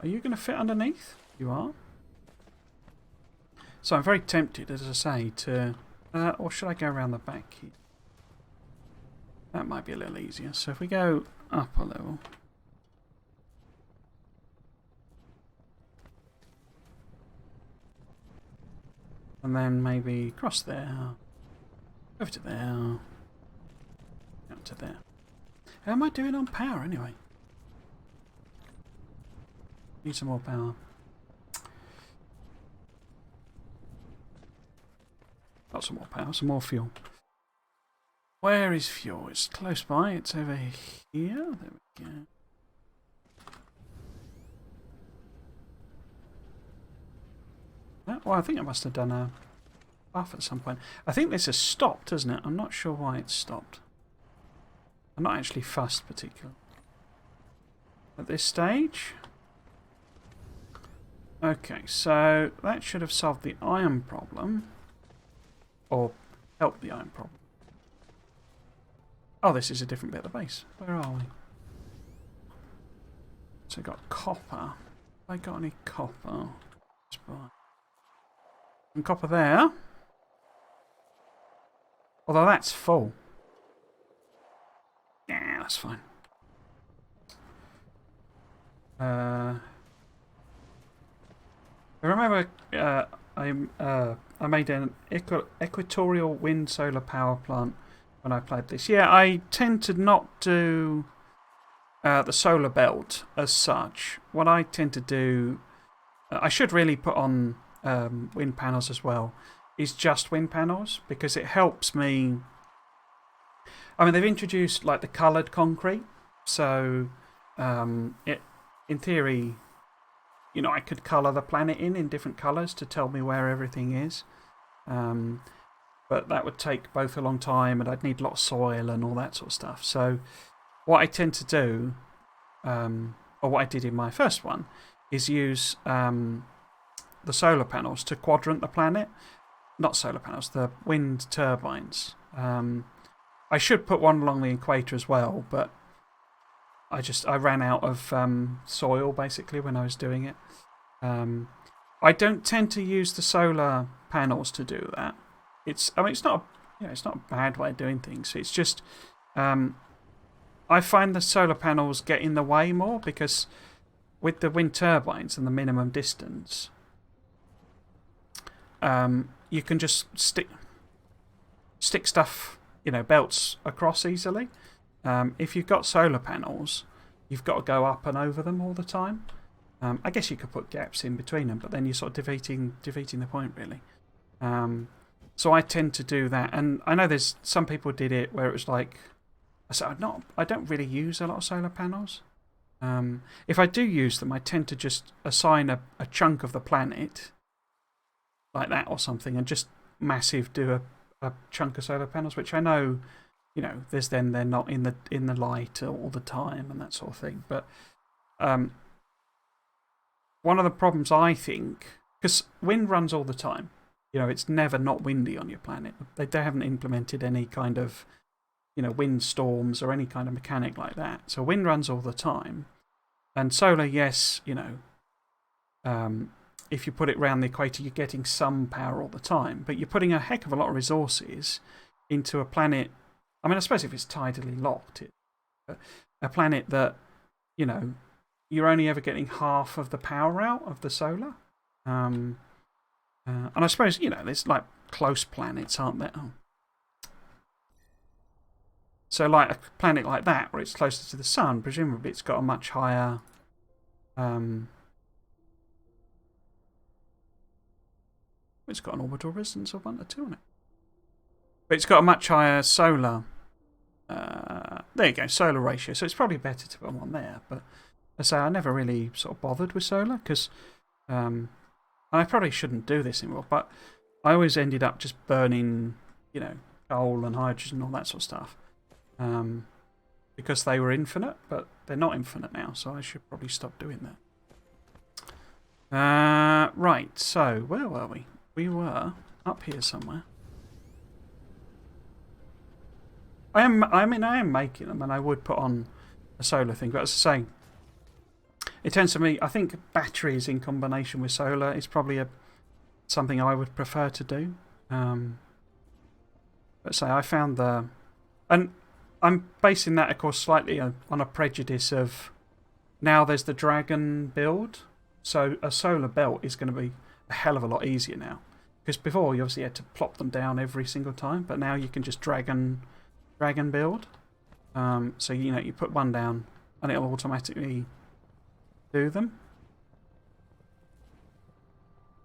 are you going to fit underneath? You are. So I'm very tempted, as I say, to... or should I go around the back here? That might be a little easier. So if we go up a level... and then maybe cross there, over to there, out to there. How am I doing on power anyway? Need some more power. Got some more power, some more fuel. Where is fuel? It's close by. It's over here. There we go. Well, I think I must have done a buff at some point. I think this has stopped, hasn't it? I'm not sure why it's stopped. I'm not actually fussed particularly. At this stage. Okay, so that should have solved the iron problem. Or helped the iron problem. Oh, this is a different bit of the base. Where are we? So we've got copper. Have I got any copper? And copper there. Although that's full. Yeah, that's fine. I remember I made an equatorial wind solar power plant when I played this. Yeah, I tend to not do the solar belt as such. What I tend to do, I should really put on wind panels as well, is just wind panels, because it helps me. I mean, they've introduced like the coloured concrete, so in theory, you know, I could colour the planet in different colours to tell me where everything is. But that would take both a long time, and I'd need a lot of soil and all that sort of stuff. So what I tend to do, or what I did in my first one, is use the solar panels to quadrant the planet. Not solar panels, the wind turbines. I should put one along the equator as well, but I ran out of soil basically when I was doing it. I don't tend to use the solar panels to do that. It's not a bad way of doing things. It's just I find the solar panels get in the way more, because with the wind turbines and the minimum distance, you can just stick stuff, you know, belts across easily. If you've got solar panels, you've got to go up and over them all the time. I guess you could put gaps in between them, but then you're sort of defeating the point, really. So I tend to do that, and I know there's some people did it where it was like, I don't really use a lot of solar panels. If I do use them, I tend to just assign a chunk of the planet like that or something, and just massive do a chunk of solar panels, which I know, you know, they're not in the light all the time and that sort of thing. But one of the problems, I think, because wind runs all the time, you know, it's never not windy on your planet. They haven't implemented any kind of, you know, wind storms or any kind of mechanic like that. So wind runs all the time, and solar, yes, you know, if you put it around the equator, you're getting some power all the time, but you're putting a heck of a lot of resources into a planet. I mean, I suppose if it's tidally locked, a planet that, you know, you're only ever getting half of the power out of the solar. And I suppose, you know, there's like close planets, aren't there? Oh. So, like a planet like that, where it's closer to the sun, presumably it's got a much higher. It's got an orbital resistance of 1 to 2 on it. But it's got a much higher solar. There you go, solar ratio. So it's probably better to put one there. But as I say, I never really sort of bothered with solar, because I probably shouldn't do this anymore, but I always ended up just burning, you know, coal and hydrogen and all that sort of stuff. because they were infinite, but they're not infinite now, so I should probably stop doing that. Right, so where were we? We were up here somewhere. I am making them, and I would put on a solar thing, but as I say, it tends to me. I think batteries in combination with solar is probably something I would prefer to do. But say I found and I'm basing that, of course, slightly on a prejudice of now there's the Dragon build, so a solar belt is going to be a hell of a lot easier now. Because before you obviously had to plop them down every single time, but now you can just Dragon build. So you put one down and it'll automatically do them.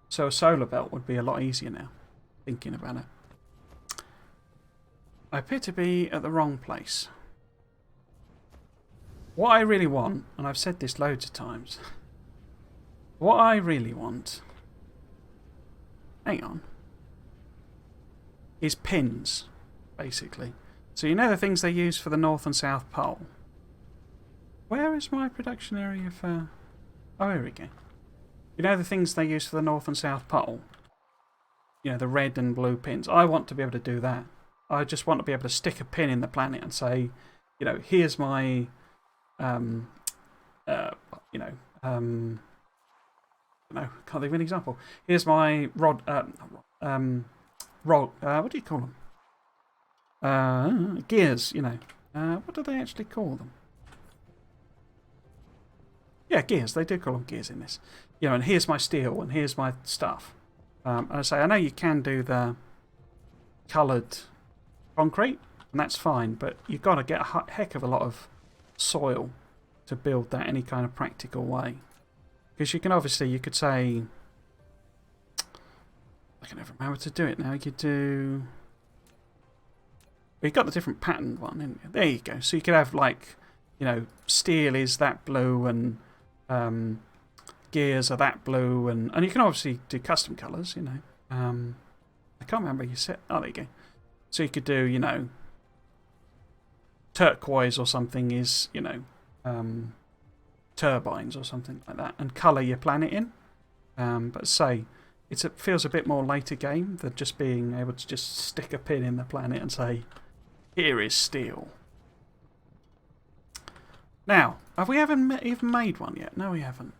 So a solar belt would be a lot easier now, thinking about it. I appear to be at the wrong place. What I really want, and I've said this loads of times, what I really want, hang on, is pins, basically. So you know the things they use for the North and South Pole? Where is my production area for... Oh, here we go. You know the things they use for the North and South Pole? You know, the red and blue pins. I want to be able to do that. I just want to be able to stick a pin in the planet and say, here's my, can't think of an example. Here's my what do you call them? Gears, what do they actually call them? Yeah, gears. They do call them gears in this. And here's my steel and here's my stuff. And I say, I know you can do the coloured concrete, and that's fine, but you've got to get a heck of a lot of soil to build that any kind of practical way. Because you could say, I can never remember to do it now. You could do, you've got the different patterned one, haven't you? There you go. So you could have steel is that blue, and gears are that blue, and you can obviously do custom colours. I can't remember you said. Oh, there you go. So you could do, turquoise or something is, turbines or something like that, and colour your planet in. But say, it feels a bit more later game than just being able to just stick a pin in the planet and say, here is steel. Now, have we even made one yet? No, we haven't.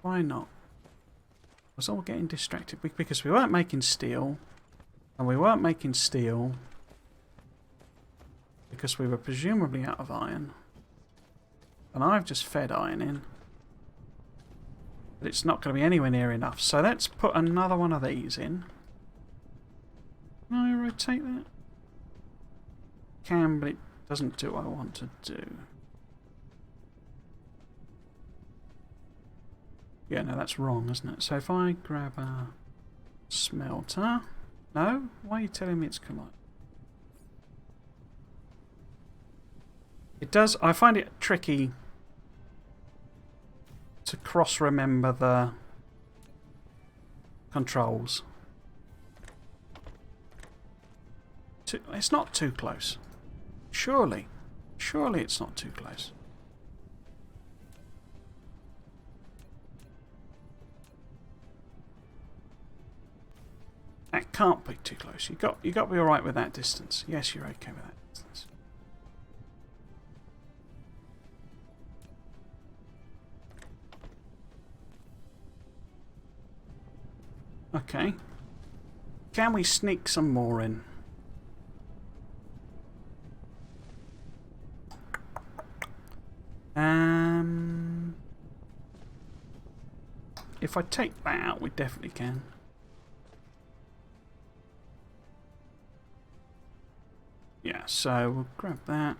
Why not? I was all getting distracted because we weren't making steel, and we weren't making steel because we were presumably out of iron. And I've just fed iron in. But it's not going to be anywhere near enough. So let's put another one of these in. Can I rotate that? Can, but it doesn't do what I want to do. Yeah, no, that's wrong, isn't it? So if I grab a smelter... No? Why are you telling me it's collide? It does... I find it tricky to cross-remember the controls. It's not too close. Surely. Surely it's not too close. That can't be too close. You got to be alright with that distance. Yes, you're okay with that distance. Okay. Can we sneak some more in? If I take that out, we definitely can. Yeah, so we'll grab that.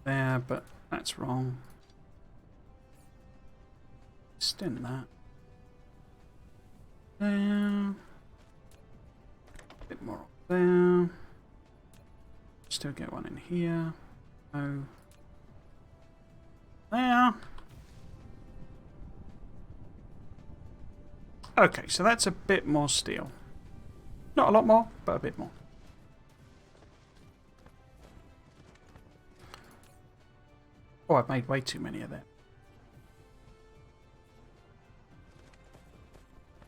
There, but that's wrong. Extend that. There. A bit more up there. Still get one in here. Oh. There. Okay, so that's a bit more steel. Not a lot more, but a bit more. Oh, I've made way too many of them.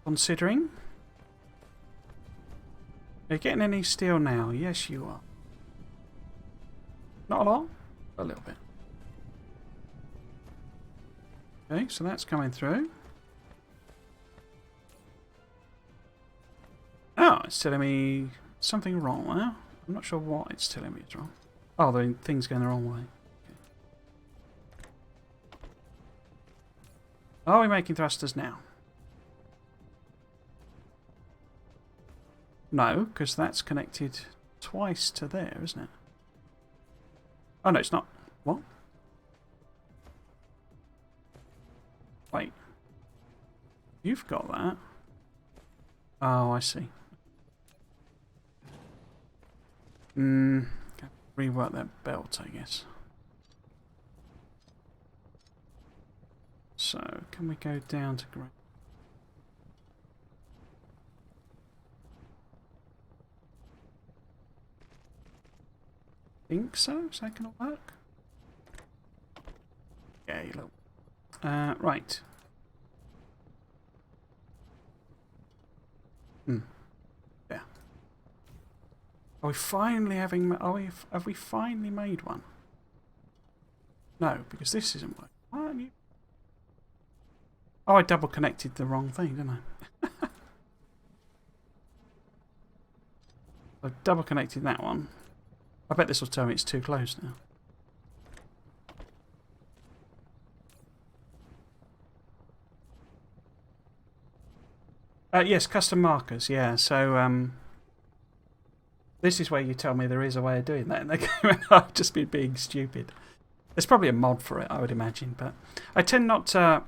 Considering. Are you getting any steel now? Yes, you are. Not a lot, a little bit. Okay, so that's coming through. Oh, it's telling me something wrong there. I'm not sure what it's telling me is wrong. Oh, the thing's going the wrong way. Okay. Are we making thrusters now? No, because that's connected twice to there, isn't it? Oh, no, it's not. What? Wait. You've got that. Oh, I see. Rework that belt, I guess. So, can we go down to ground? Think so? Is that gonna work? Yeah, you little. Right. Yeah. Are we finally having? Have we finally made one? No, because this isn't working. Why aren't you? Oh, I double connected the wrong thing, didn't I? I've double connected that one. I bet this will tell me it's too close now. Yes, custom markers, yeah. So, this is where you tell me there is a way of doing that, and they go, I've just been being stupid. There's probably a mod for it, I would imagine, but I tend not to.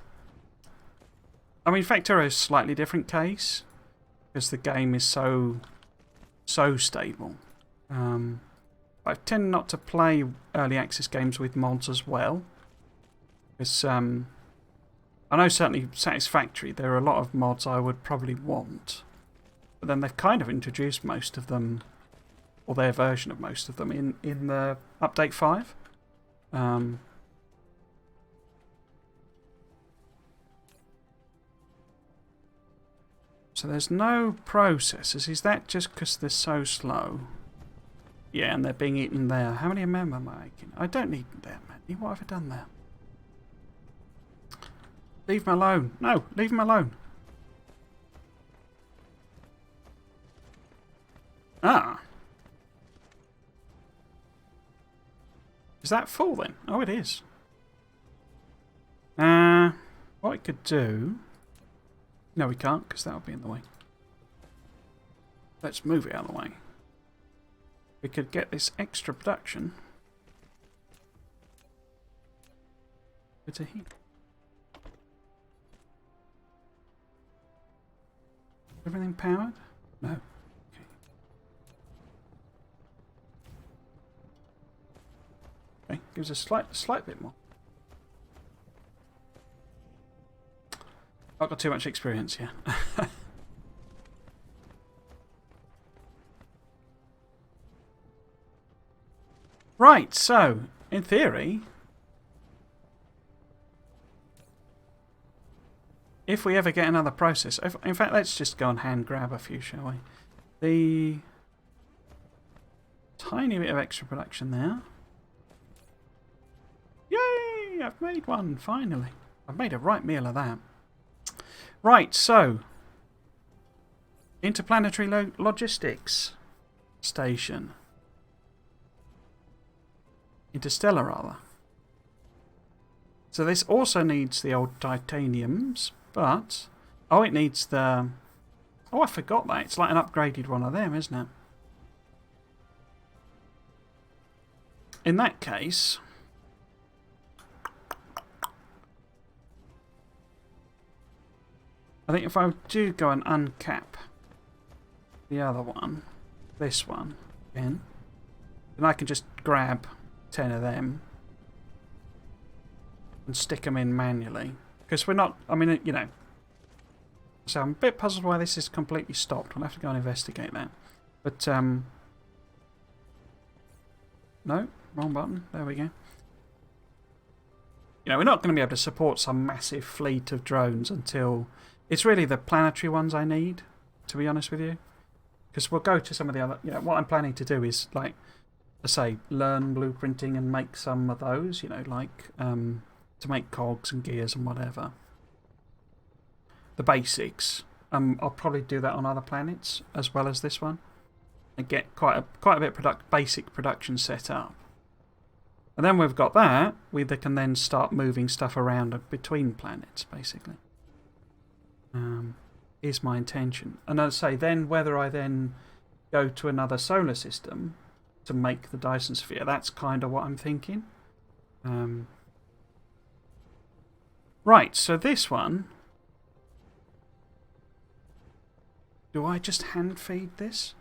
I mean, Factorio is a slightly different case because the game is so stable. I tend not to play early access games with mods as well, because I know certainly Satisfactory there are a lot of mods I would probably want, but then they've kind of introduced most of them, or their version of most of them, in the update 5. So there's no processors. Is that just because they're so slow? Yeah, and they're being eaten there. How many am I making? I don't need that many. What have I done there? Leave them alone. No, leave them alone. Ah. Is that full then? Oh, it is. What I could do... No, we can't, because that'll be in the way. Let's move it out of the way. We could get this extra production. Bit of heat. Everything powered? No. Okay. Okay, gives us a slight bit more. I've got too much experience here. Right, so, in theory, if we ever get another process, in fact, let's just go and hand grab a few, shall we? The tiny bit of extra production there. Yay! I've made one, finally. I've made a right meal of that. Right, so, interplanetary logistics station. Interstellar, rather. So this also needs the old titaniums, but... Oh, it needs the... Oh, I forgot that. It's like an upgraded one of them, isn't it? In that case... I think if I do go and uncap the other one, this one, again, then I can just grab 10 of them and stick them in manually. Because we're not, I mean, you know, so I'm a bit puzzled why this is completely stopped. We'll have to go and investigate that. But, no, wrong button. There we go. You know, we're not going to be able to support some massive fleet of drones until... It's really the planetary ones I need, to be honest with you. Because we'll go to some of the other... You know, what I'm planning to do is, like, I say, learn blueprinting and make some of those, you know, like to make cogs and gears and whatever. The basics. I'll probably do that on other planets as well as this one. And get quite a bit of basic production set up. And then we've got that, we can then start moving stuff around between planets, basically. Is my intention. And I'd say then whether I then go to another solar system to make the Dyson Sphere, that's kind of what I'm thinking. Right, so this one... Do I just hand feed this?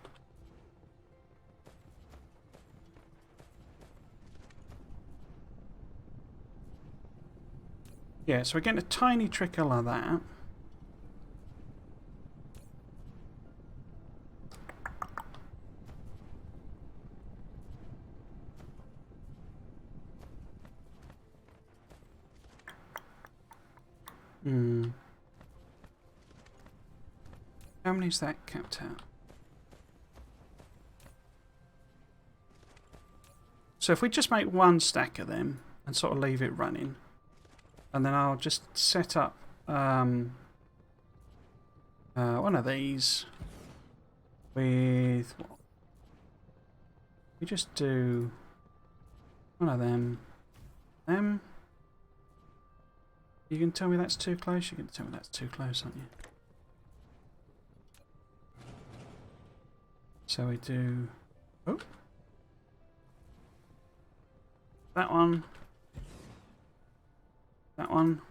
Yeah, so we're getting a tiny trickle of that. How many is that capped at? So if we just make one stack of them and sort of leave it running, and then I'll just set up one of these with... What? We just do one of them. You can tell me that's too close? You can tell me that's too close, aren't you? So we do... Oh! That one. That one.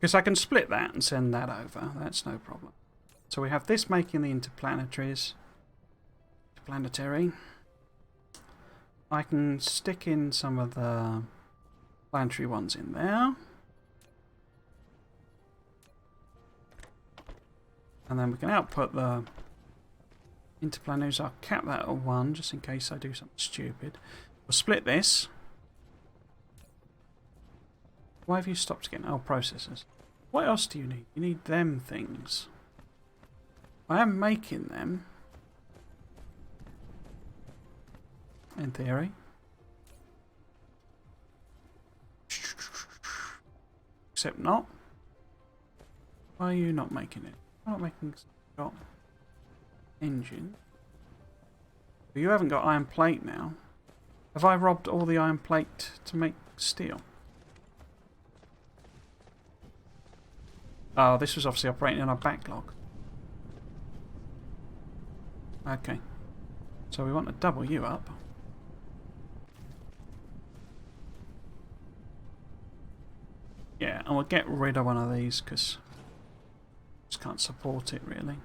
Because I can split that and send that over. That's no problem. So we have this making the interplanetaries. Interplanetary. I can stick in some of the planetary ones in there. And then we can output the interplanetaries. I'll cap that at 1 just in case I do something stupid. We'll split this. Why have you stopped again? Oh, processors. What else do you need? You need them things. I am making them. In theory. Except not. Why are you not making it? I'm not making engine. But you haven't got iron plate now. Have I robbed all the iron plate to make steel? Oh, this was obviously operating on our backlog. Okay. So we want to double you up. Yeah, and we'll get rid of one of these because just can't support it really.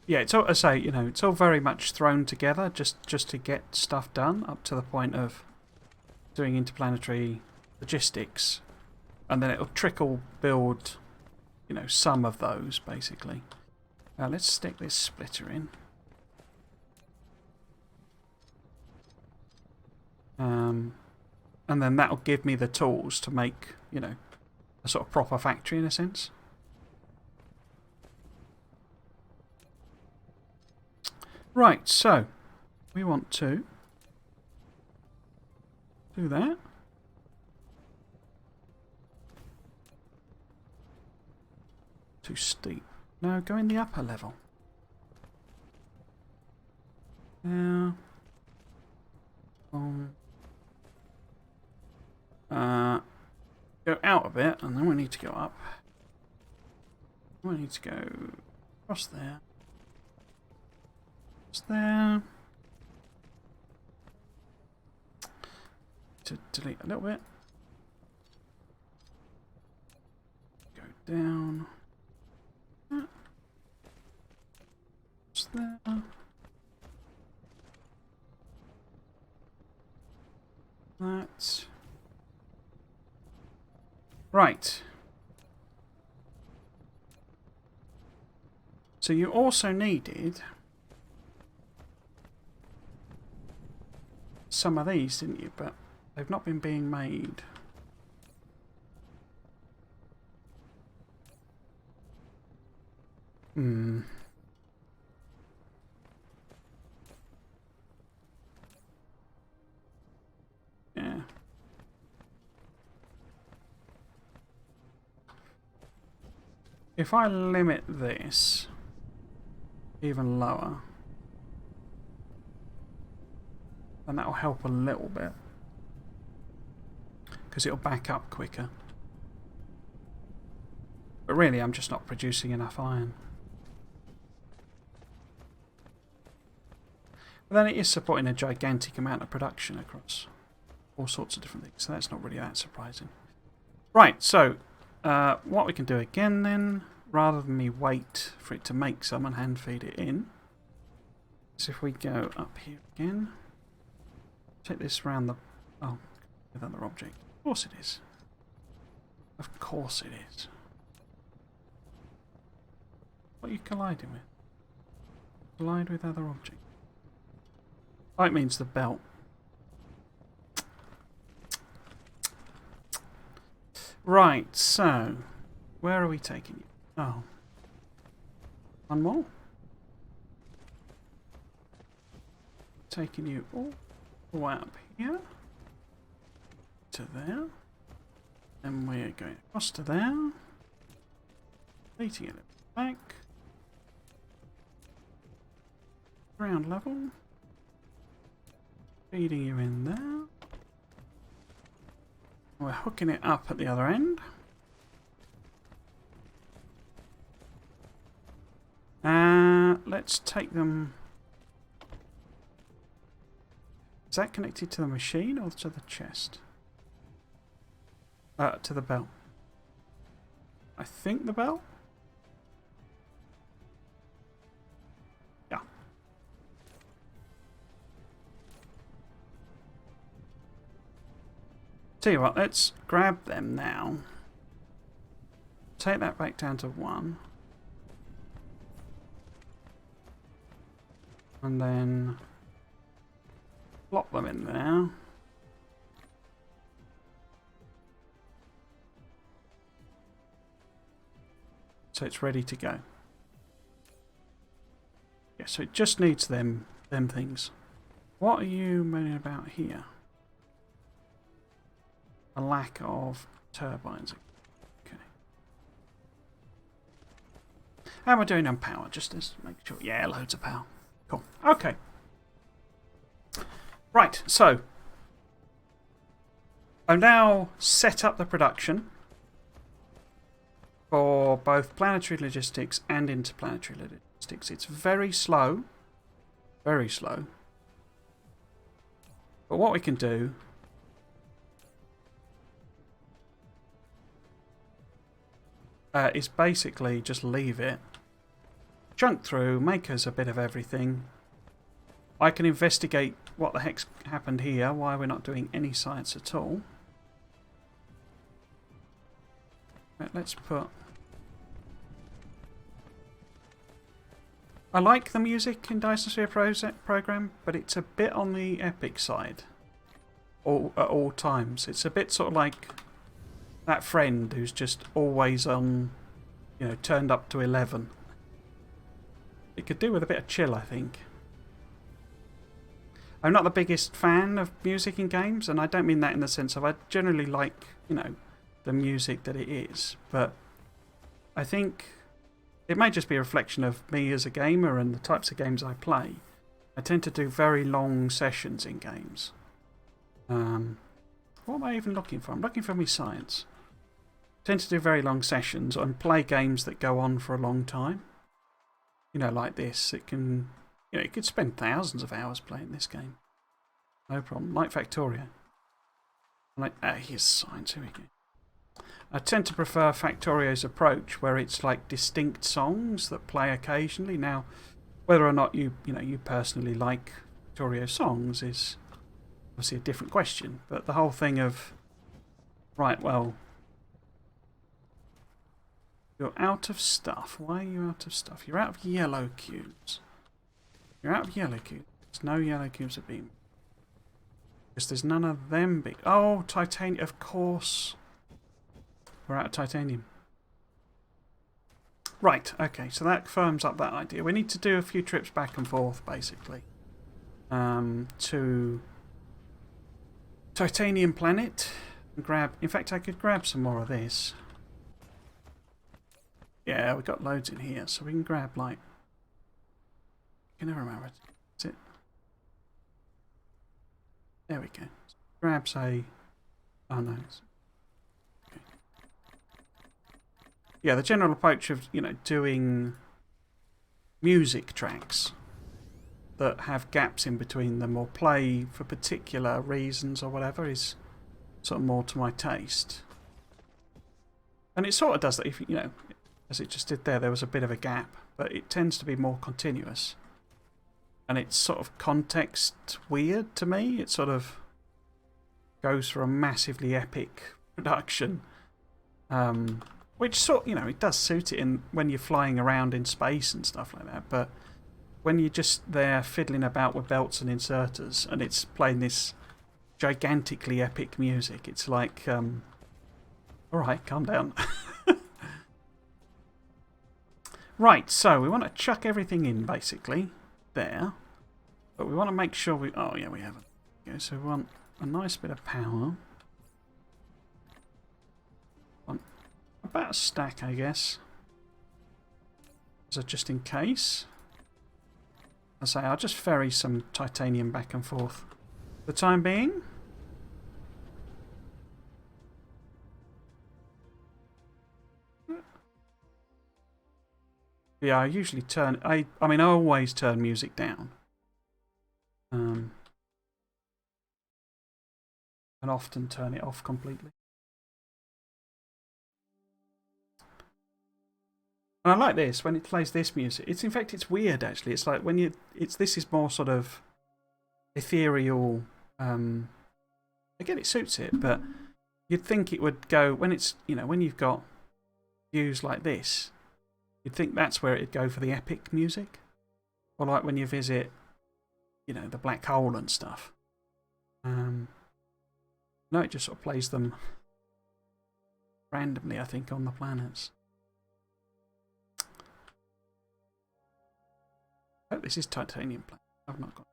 Yeah, it's all, I say, you know, it's all very much thrown together just to get stuff done up to the point of doing interplanetary logistics. And then it'll trickle build, you know, some of those, basically. Now let's stick this splitter in. And then that'll give me the tools to make, you know, a sort of proper factory in a sense. Right, so we want to do that. Too steep. No, go in the upper level. Now, go out a bit, and then we need to go up. We need to go across there. Across there. To delete a little bit. Go down. There. That. Right. So you also needed some of these, didn't you? But they've not been being made. Yeah. If I limit this even lower, then that'll help a little bit. Because it'll back up quicker. But really, I'm just not producing enough iron. But then it is supporting a gigantic amount of production across all sorts of different things, so that's not really that surprising. Right, so what we can do again then, rather than me wait for it to make some and hand feed it in, is if we go up here again, take this round the... oh, with another object. Of course it is. Of course it is. What are you colliding with? Collide with other objects. Oh, it means the belt. Right, so where are we taking you? Oh. One more. Taking you all the way up here to there. And we're going across to there. Leading it back. Ground level. Feeding you in there. We're hooking it up at the other end. Let's take them... Is that connected to the machine or to the chest? To the belt. I think the belt? Yeah. Tell you what, let's grab them now. Take that back down to 1. And then plop them in there. So it's ready to go. Yeah, so it just needs them things. What are you moaning about here? A lack of turbines. Okay. How am I doing on power? Just to make sure. Yeah, loads of power. Cool. Okay. Right, so I've now set up the production for both planetary logistics and interplanetary logistics. It's very slow. Very slow. But what we can do is basically just leave it, chunk through, make us a bit of everything. I can investigate what the heck's happened here, why we're not doing any science at all. Let's put... I like the music in Dyson Sphere Program, but it's a bit on the epic side at all times. It's a bit sort of like that friend who's just always on, you know, turned up to 11. It could do with a bit of chill, I think. I'm not the biggest fan of music in games, and I don't mean that in the sense of I generally like, you know, the music that it is, but I think it may just be a reflection of me as a gamer and the types of games I play. I tend to do very long sessions in games. What am I even looking for? I'm looking for my science. I tend to do very long sessions and play games that go on for a long time. You know, like this. It can, you know, you could spend thousands of hours playing this game. No problem. Like Factorio. Like, here's science. Here we go. I tend to prefer Factorio's approach, where it's like distinct songs that play occasionally. Now, whether or not you personally like Factorio songs is obviously a different question. But the whole thing of, right, well, You're out of stuff. Why are you out of stuff? You're out of yellow cubes. You're out of yellow cubes. There's no yellow cubes at beam. Because there's none of them big. Oh, titanium. Of course. We're out of titanium. Right, okay. So that firms up that idea. We need to do a few trips back and forth, basically. To Titanium Planet. Grab. In fact, I could grab some more of this. Yeah, we've got loads in here, so we can grab, like... I can never remember it. Is it? There we go. Grab, say... Oh, no. Okay. Yeah, the general approach of, you know, doing music tracks that have gaps in between them or play for particular reasons or whatever is sort of more to my taste. And it sort of does that if, you know... As it just did there was a bit of a gap, but it tends to be more continuous. And it's sort of context weird to me. It sort of goes for a massively epic production. Which sort, you know, it does suit it in when you're flying around in space and stuff like that. But when you're just there fiddling about with belts and inserters and it's playing this gigantically epic music, it's like, alright, calm down. Right, so we want to chuck everything in, basically, there. But we want to make sure we... Oh, yeah, we haven't. Okay, so we want a nice bit of power. Want about a stack, I guess. So just in case. I say, I'll just ferry some titanium back and forth for the time being. Yeah, I usually turn... I mean, I always turn music down. And often turn it off completely. And I like this, when it plays this music. It's, in fact, it's weird, actually. It's like when you... This is more sort of ethereal... again, it suits it, but you'd think it would go... When it's, you know, when you've got views like this... You'd think that's where it'd go for the epic music. Or like when you visit, you know, the black hole and stuff. No, it just sort of plays them randomly, I think, on the planets. Oh, this is titanium planet. I've not got...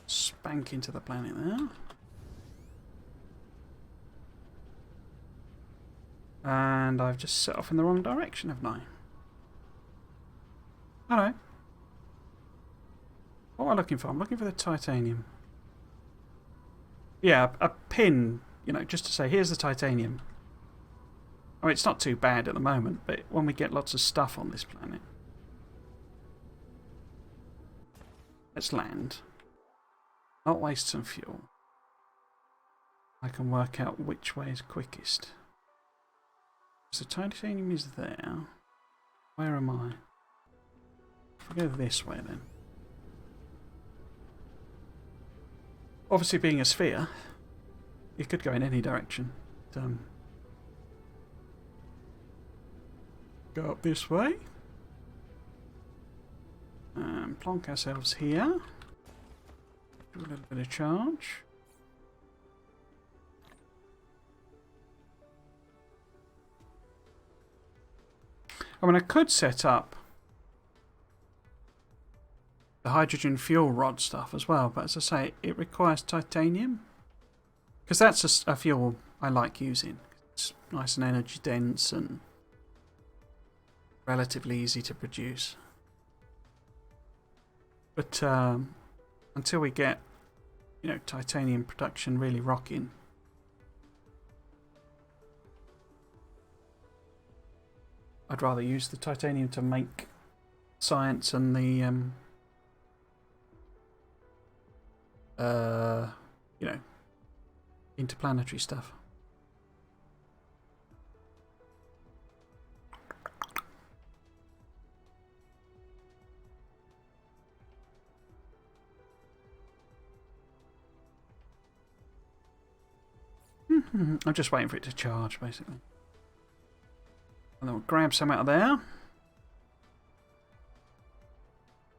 Spank into the planet there. And I've just set off in the wrong direction, haven't I? Hello. What am I looking for? I'm looking for the titanium. Yeah, a pin, you know, just to say, here's the titanium. I mean, it's not too bad at the moment, but when we get lots of stuff on this planet. Let's land. Not waste some fuel. I can work out which way is quickest. So titanium is there. Where am I? If we go this way then. Obviously being a sphere, it could go in any direction. Go up this way. And plonk ourselves here. Do a little bit of charge. I mean, I could set up the hydrogen fuel rod stuff as well, but as I say, it requires titanium. Because that's a fuel I like using. It's nice and energy dense and relatively easy to produce. But until we get, you know, titanium production really rocking, I'd rather use the titanium to make science and the, you know, interplanetary stuff. I'm just waiting for it to charge, basically. And then we'll grab some out of there.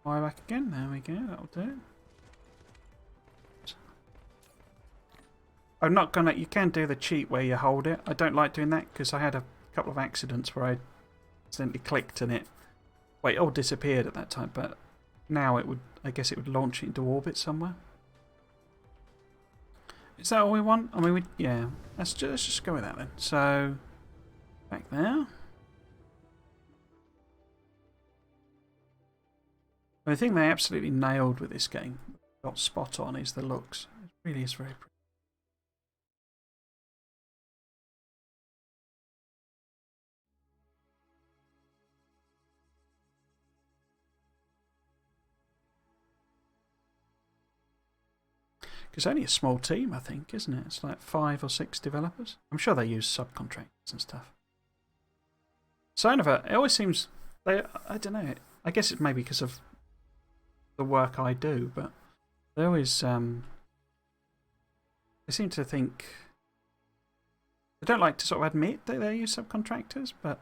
Fire back again. There we go. That'll do. I'm not gonna. You can do the cheat where you hold it. I don't like doing that because I had a couple of accidents where I accidentally clicked and it. Wait, it all disappeared at that time, but now it would. I guess it would launch it into orbit somewhere. Is that all we want? I mean, yeah. Let's just go with that then. So, back there. The thing they absolutely nailed with this game, got spot on, is the looks. It really is very pretty. It's only a small team, I think, isn't it? It's like 5 or 6 developers. I'm sure they use subcontractors and stuff. Sonova, it always seems I don't know. I guess it's maybe because of the work I do, but they always they seem to think they don't like to sort of admit that they use subcontractors, but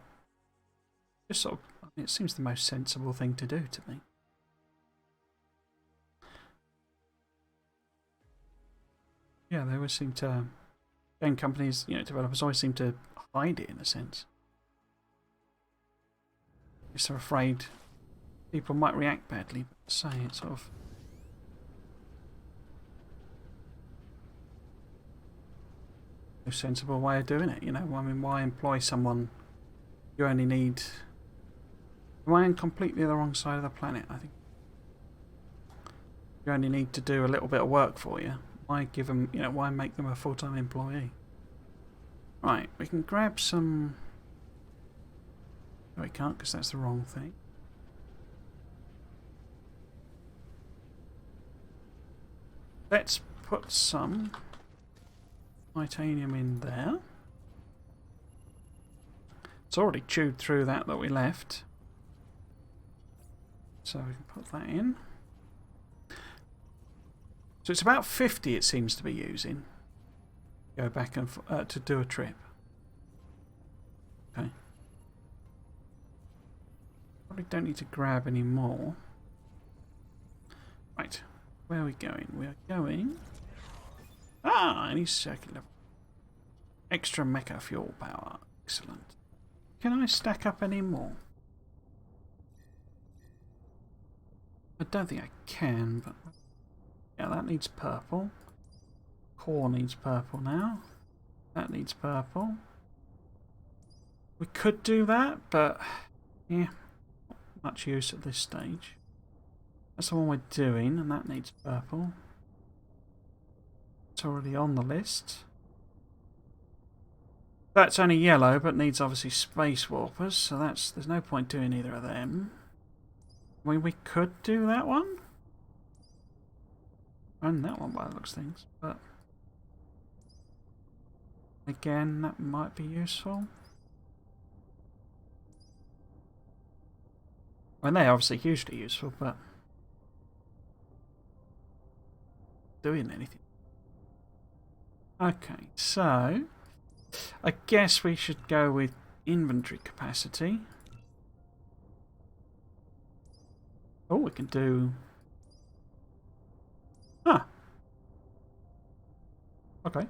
just sort of, I mean, it seems the most sensible thing to do to me. Yeah, they always seem to, game companies, developers always seem to hide it in a sense. Because they're afraid people might react badly, but say it's sort of a sensible way of doing it, I mean, why employ someone you only need? Am I on completely the wrong side of the planet, I think? You only need to do a little bit of work for you. Why give them, why make them a full-time employee? Right, we can grab some. No, we can't because that's the wrong thing. Let's put some titanium in there. It's already chewed through that we left. So we can put that in. So it's about 50 it seems to be using. Go back and to do a trip. Okay. Probably don't need to grab any more. Right. Where are we going? We are going... any circular. Extra mecha fuel power. Excellent. Can I stack up any more? I don't think I can, but... Yeah, that needs purple. Core needs purple now. That needs purple. We could do that, but... Yeah, not much use at this stage. That's the one we're doing, and that needs purple. It's already on the list. That's only yellow, but needs obviously space warpers, so there's no point doing either of them. I mean, we could do that one. And that one by the looks of things, but again, that might be useful. I mean, they're obviously hugely useful, but doing anything. Okay, so I guess we should go with inventory capacity. Oh, we can do... Ah. Okay.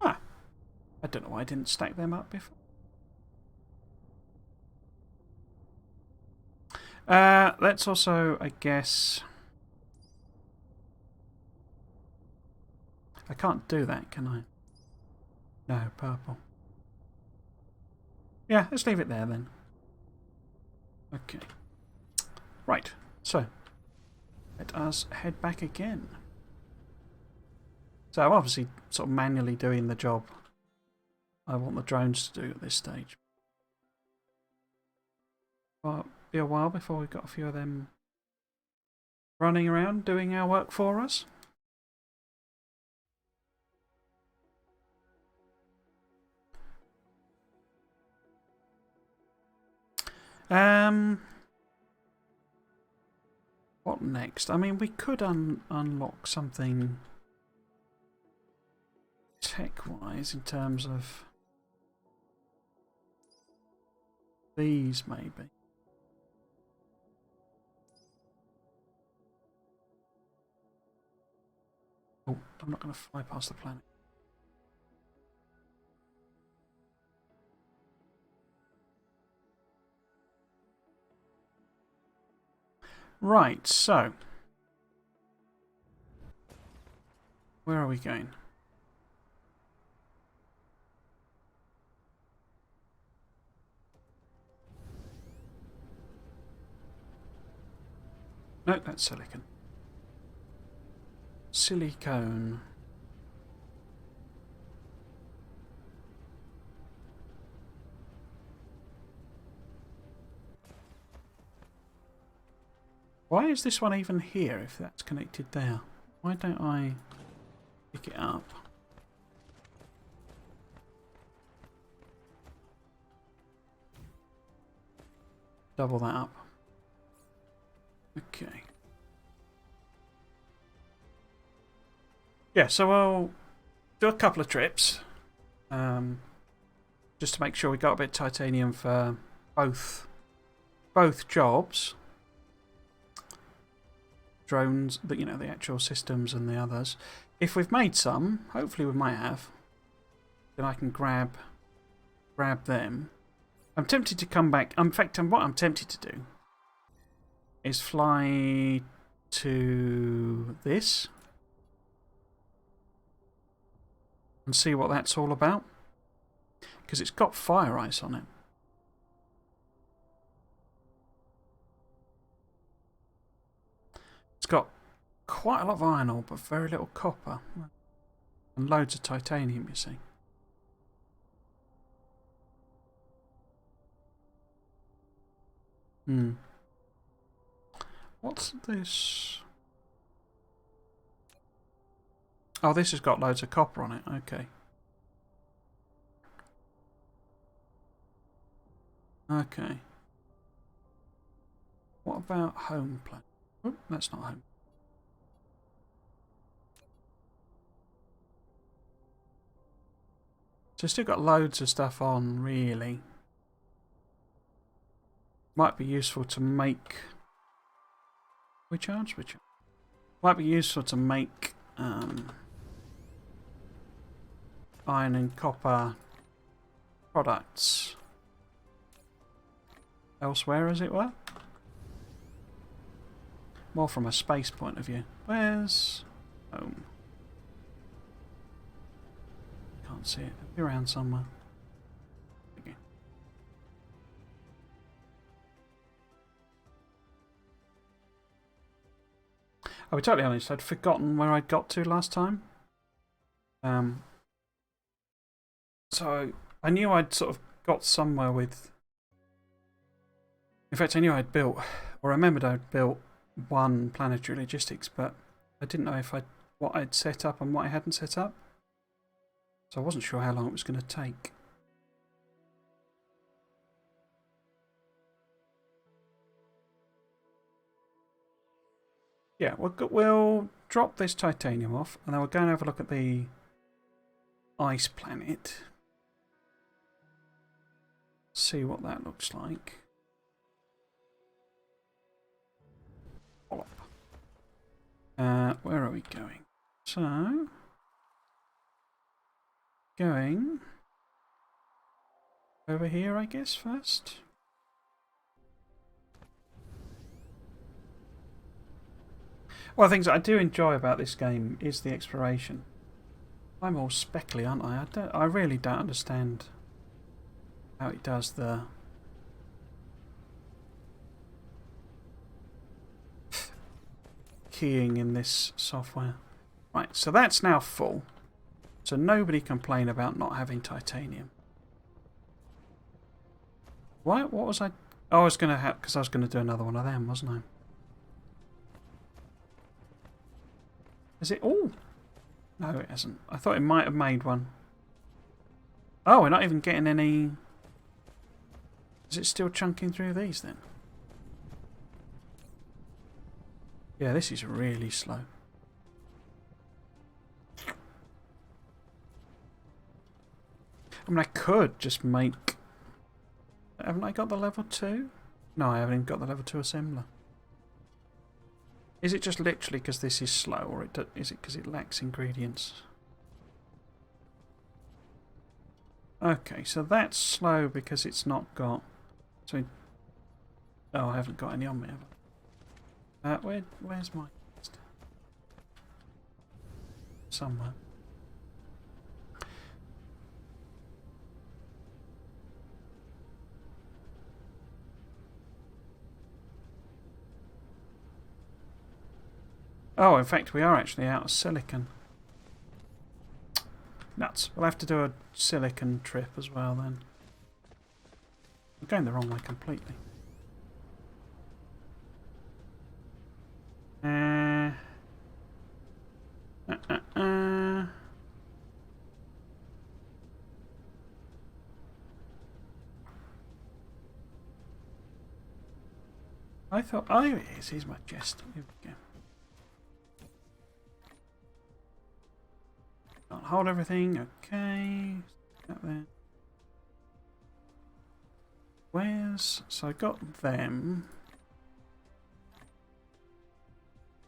Ah. I don't know why I didn't stack them up before. Let's also, I guess... I can't do that, can I? No, purple. Yeah, let's leave it there then. Okay. Right, so let us head back again. So I'm obviously sort of manually doing the job I want the drones to do at this stage. Well, it'll be a while before we've got a few of them running around doing our work for us. What next? I mean, we could unlock something tech-wise in terms of these, maybe. Oh, I'm not going to fly past the planet. Right, so where are we going? No, that's silicon. Silicone. Why is this one even here if that's connected there? Why don't I pick it up? Double that up. Okay. Yeah, so I'll do a couple of trips. Just to make sure we got a bit of titanium for both jobs. Drones, you know, the actual systems and the others. If we've made some, hopefully we might have, then I can grab them. I'm tempted to come back. In fact, what I'm tempted to do is fly to this and see what that's all about, because it's got fire ice on it. It's got quite a lot of iron ore, but very little copper. And loads of titanium, you see. What's this? Oh, this has got loads of copper on it. Okay. Okay. What about home planet? Oh, that's not home. So still got loads of stuff on, really. Might be useful to make... Recharge? Might be useful to make iron and copper products elsewhere, as it were. More from a space point of view. Where's home? Can't see it. It'll be around somewhere. Okay. I'll be totally honest, I'd forgotten where I got to last time. So I knew I'd sort of got somewhere with... In fact, I knew I'd built, or I remembered I'd built one planetary logistics, but I didn't know what I'd set up and what I hadn't set up. So I wasn't sure how long it was going to take. Yeah, we'll drop this titanium off, and then we'll go and have a look at the ice planet. See what that looks like. Where are we going? So, going over here, I guess, first. One of the things that I do enjoy about this game is the exploration. I'm all speckly, aren't I? I really don't understand how it does the keying in this software. Right, so that's now full. So nobody complain about not having titanium. What was I... Oh, I was going to have... Because I was going to do another one of them, wasn't I? Is it all? No, it hasn't. I thought it might have made one. Oh, we're not even getting any... Is it still chunking through these then? Yeah, this is really slow. I mean, I could just make... Haven't I got the level 2? No, I haven't even got the level 2 assembler. Is it just literally because this is slow, or is it because it lacks ingredients? Okay, so that's slow because it's not got... So, oh, I haven't got any on me, have I? Where's my... Somewhere. Oh, in fact, we are actually out of silicon. Nuts. We'll have to do a silicon trip as well then. I'm going the wrong way completely. I thought... Oh, here it is. Here's my chest. Here we go. Can't hold everything. Okay. That there. Where's... So I got them.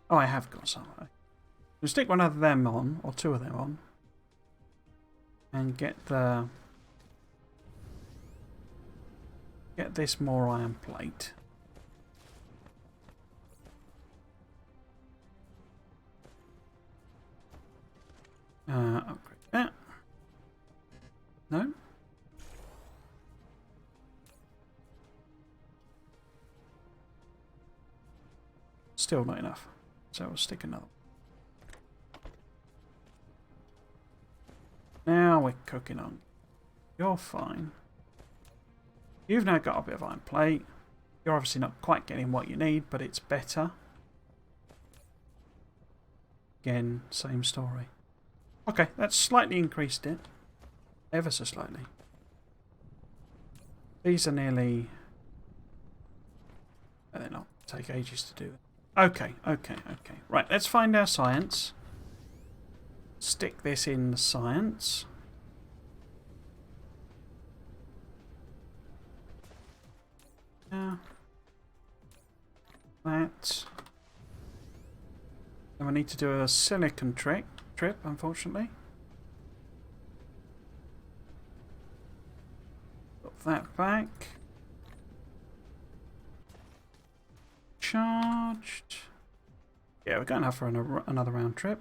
Oh, I have got some. We'll stick one of them on, or two of them on. And get the... Get this more iron plate. Upgrade that. No? Still not enough. So we'll stick another. Now we're cooking on. You're fine. You've now got a bit of iron plate. You're obviously not quite getting what you need, but it's better. Again, same story. Okay, that's slightly increased it. Ever so slightly. These are nearly... They're not. Take ages to do that. Okay. Right, let's find our science. Stick this in the science. That. And we need to do a silicon trip, unfortunately. Put that back. Charged. Yeah, we're going to have for another round trip.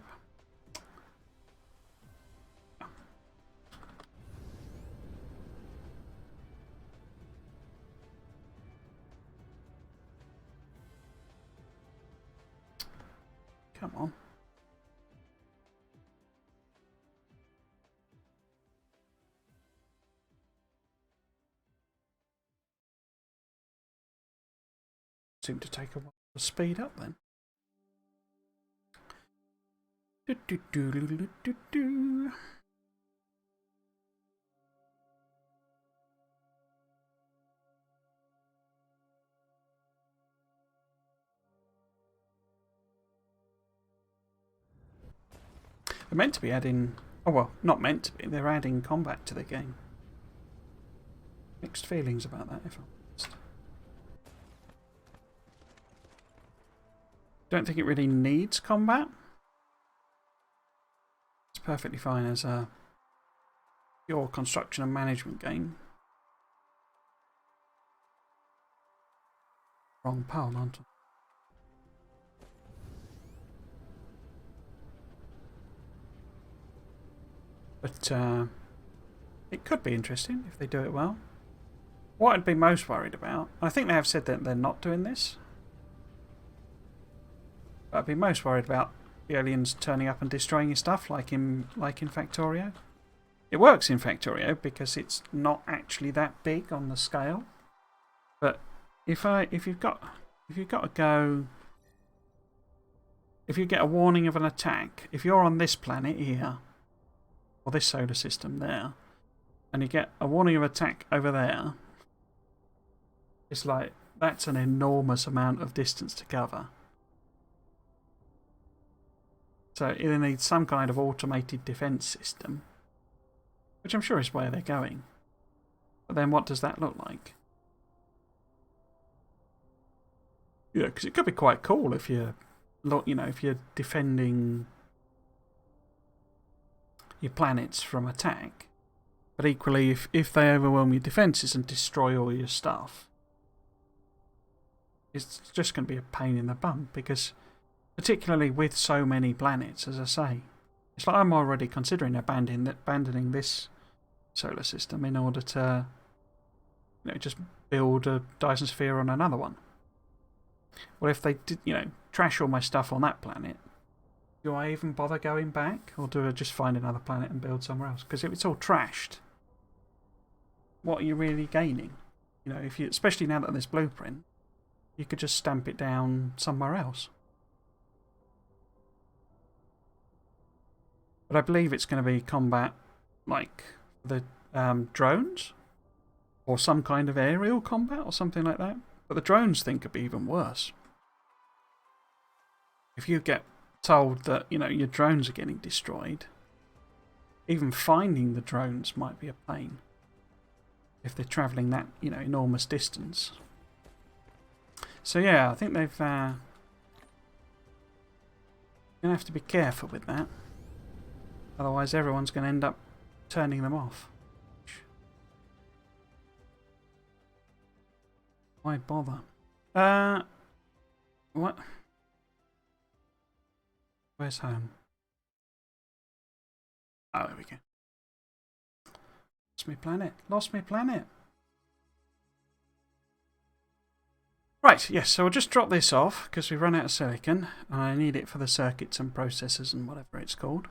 Come on. Seem to take a while to speed up then. They're meant to be adding... Oh, well, not meant to be. They're adding combat to the game. Mixed feelings about that, if I'm honest. Don't think it really needs combat. It's perfectly fine as a pure construction and management game. Wrong pile, aren't I? But it could be interesting if they do it well. What I'd be most worried about, I think they have said that they're not doing this. But I'd be most worried about the aliens turning up and destroying your stuff, like in Factorio. It works in Factorio because it's not actually that big on the scale. But if you've got to go, if you get a warning of an attack, if you're on this planet here, or this solar system there, and you get a warning of attack over there, it's like, that's an enormous amount of distance to cover. So it needs some kind of automated defence system, which I'm sure is where they're going. But then what does that look like? Yeah, because it could be quite cool if you're, if you're defending your planets from attack. But equally, if they overwhelm your defences and destroy all your stuff, it's just going to be a pain in the bum, because particularly with so many planets, as I say, it's like I'm already considering abandoning this solar system in order to just build a Dyson Sphere on another one. Well, if they did, trash all my stuff on that planet, do I even bother going back? Or do I just find another planet and build somewhere else? Because if it's all trashed, what are you really gaining? If you, especially now that there's blueprint, you could just stamp it down somewhere else. But I believe it's going to be combat, like the drones, or some kind of aerial combat, or something like that. But the drones thing could be even worse. If you get told that your drones are getting destroyed, even finding the drones might be a pain. If they're travelling that enormous distance. So yeah, I think they've gonna have to be careful with that. Otherwise, everyone's going to end up turning them off. Why bother? What? Where's home? Oh, there we go. Lost me planet. Lost me planet. Right, yes, so I'll just drop this off because we've run out of silicon and I need it for the circuits and processors and whatever it's called.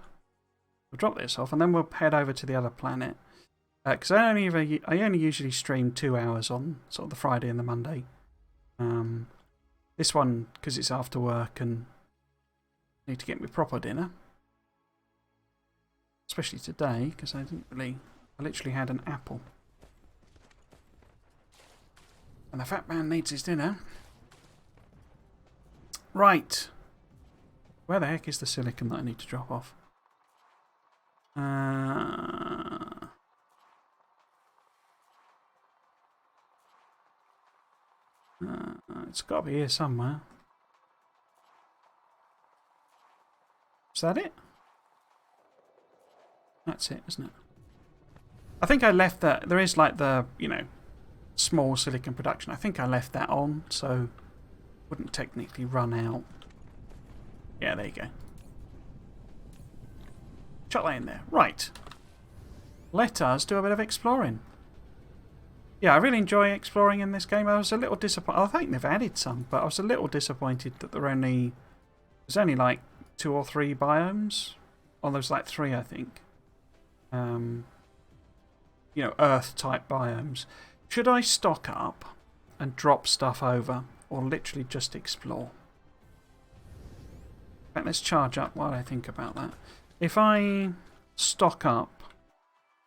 We'll drop this off and then we'll head over to the other planet. Because I only usually stream 2 hours on sort of the Friday and the Monday. This one, because it's after work and I need to get me proper dinner. Especially today, because I literally had an apple. And the fat man needs his dinner. Right. Where the heck is the silicon that I need to drop off? It's got to be here somewhere. Is that it? That's it, isn't it? I think I left that. There is like the, small silicon production. I think I left that on, so wouldn't technically run out. Yeah, there you go. Chuck that in there. Right. Let us do a bit of exploring. Yeah, I really enjoy exploring in this game. I was a little disappointed. I think they've added some, but I was a little disappointed that there's only like 2 or 3 biomes. Oh, there's like 3, I think. Earth-type biomes. Should I stock up and drop stuff over, or literally just explore? In fact, let's charge up while I think about that. If I stock up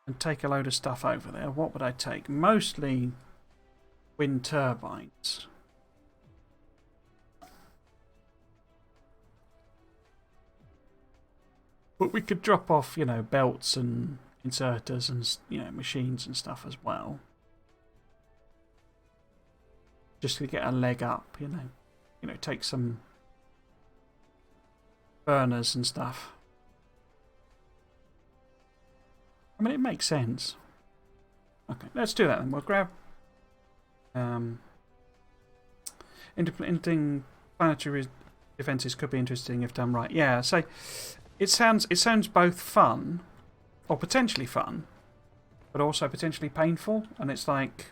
and take a load of stuff over there, what would I take? Mostly wind turbines. But we could drop off, belts and inserters and, machines and stuff as well. Just to get a leg up, take some burners and stuff. I mean, it makes sense. Okay, let's do that then. We'll grab interplanetary defences could be interesting if done right. Yeah, so it sounds both fun, or potentially fun, but also potentially painful. And it's like,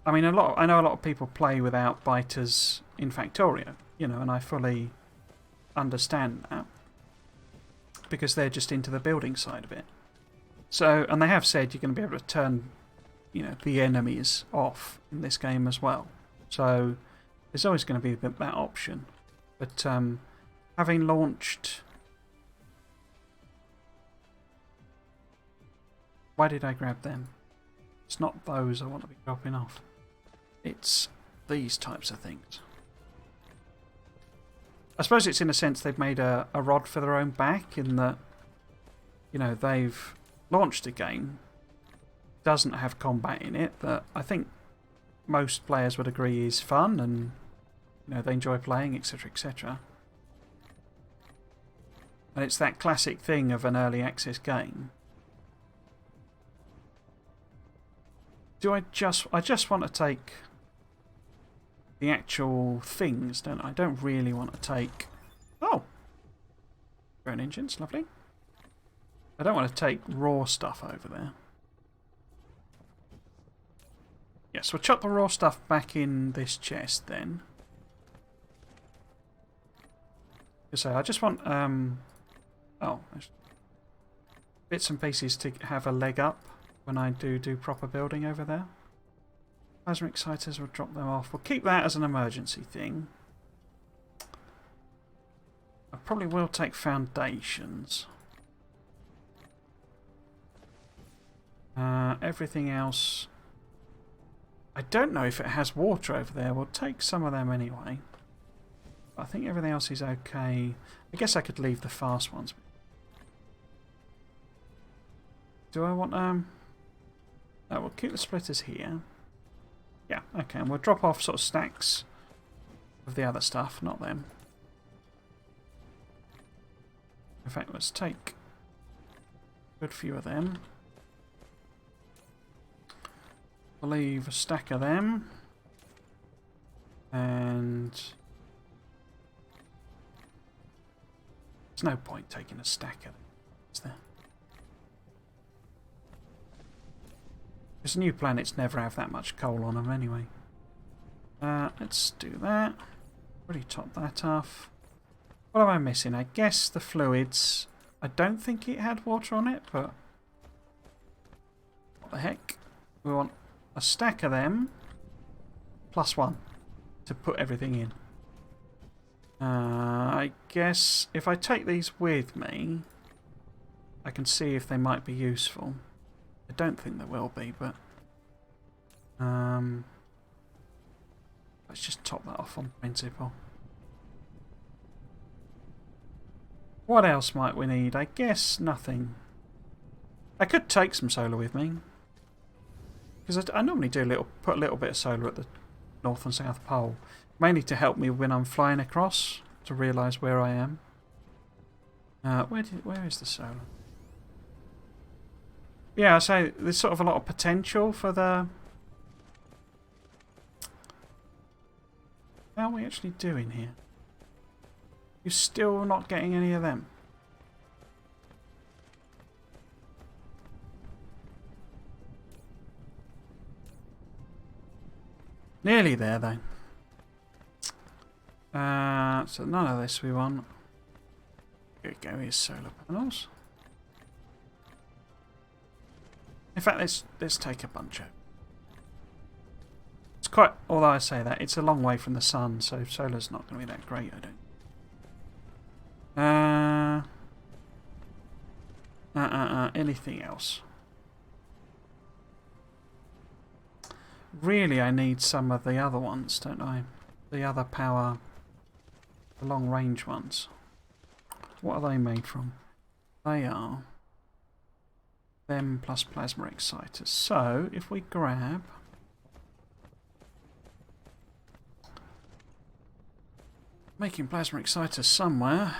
I mean, I know a lot of people play without biters in Factorio, and I fully understand that because they're just into the building side of it. So, and they have said you're going to be able to turn, the enemies off in this game as well. So, there's always going to be that option. But having launched, why did I grab them? It's not those I want to be dropping off. It's these types of things. I suppose it's in a sense they've made a rod for their own back in that, you know, they've launched a game, doesn't have combat in it, that I think most players would agree is fun and, you know, they enjoy playing, etc., etc. And it's that classic thing of an early access game. I just want to take the actual things, don't I? I don't really want to take... Oh! Drone engines, lovely. I don't want to take raw stuff over there. Yes, we'll chuck the raw stuff back in this chest then. So I just want... bits and pieces to have a leg up when I do proper building over there. Plasma exciters, will drop them off. We'll keep that as an emergency thing. I probably will take foundations. Everything else... I don't know if it has water over there. We'll take some of them anyway. I think everything else is okay. I guess I could leave the fast ones. Do I want... Oh, we'll keep the splitters here. Yeah, okay, and we'll drop off sort of stacks of the other stuff, not them. In fact, let's take a good few of them. We'll leave a stack of them. And there's no point taking a stack of them, is there? Because new planets never have that much coal on them anyway. Let's do that. Already topped that off. What am I missing? I guess the fluids. I don't think it had water on it, but what the heck? We want a stack of them plus one to put everything in. I guess if I take these with me, I can see if they might be useful. I don't think there will be, but let's just top that off on principle. What else might we need? I guess nothing. I could take some solar with me, because I normally do put a little bit of solar at the North and South Pole, mainly to help me when I'm flying across to realise where I am. Where is the solar? Yeah, so there's sort of a lot of potential for the... How are we actually doing here? You're still not getting any of them. Nearly there, though. So none of this we want. Here we go, here's solar panels. In fact, let's take a bunch of... It's quite... Although I say that, it's a long way from the sun, so solar's not going to be that great, I don't... anything else? Really, I need some of the other ones, don't I? The other power... The long-range ones. What are they made from? They are... them plus plasma exciters. So, if we grab... Making plasma exciters somewhere.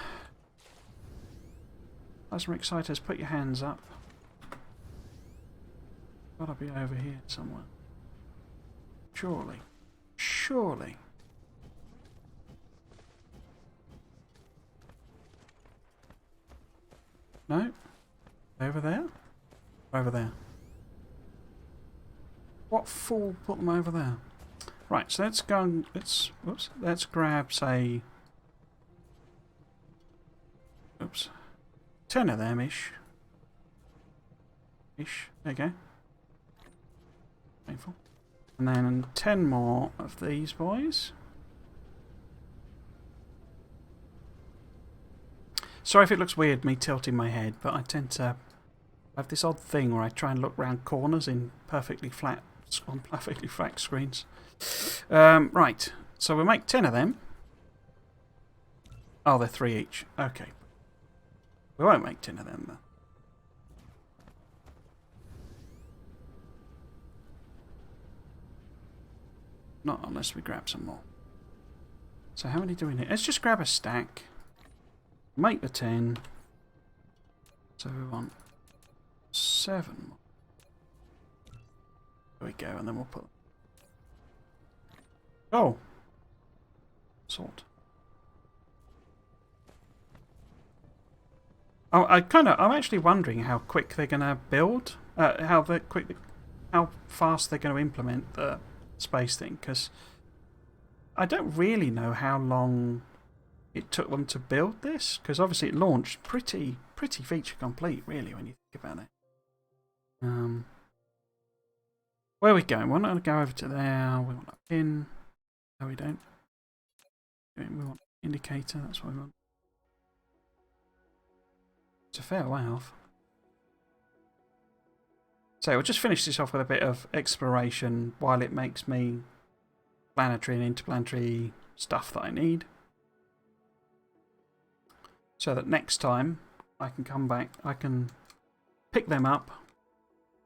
Plasma exciters, put your hands up. Gotta be over here somewhere. Surely. Surely. No? Over there? Over there. What fool put them over there? Right, so let's go and let's grab, say, 10 of them ish. There you go. Painful. And then 10 more of these boys. Sorry if it looks weird, me tilting my head, but I tend to have this odd thing where I try and look round corners on perfectly flat screens. Right, so we'll make 10 of them. Oh, they're 3 each. Okay. We won't make 10 of them, though. Not unless we grab some more. So how many do we need? Let's just grab a stack. Make the 10. So we want 7 more. There we go, and then we'll put... Oh! Salt. Oh, I'm actually wondering how quick they're going to build. How fast they're going to implement the space thing, because I don't really know how long it took them to build this, because obviously it launched pretty feature complete, really, when you think about it. Where are we going? We want to go over to there. We want a pin. No, we don't. We want indicator. That's what we want. It's a fair way off. So we'll just finish this off with a bit of exploration while it makes me planetary and interplanetary stuff that I need. So that next time I can come back, I can pick them up,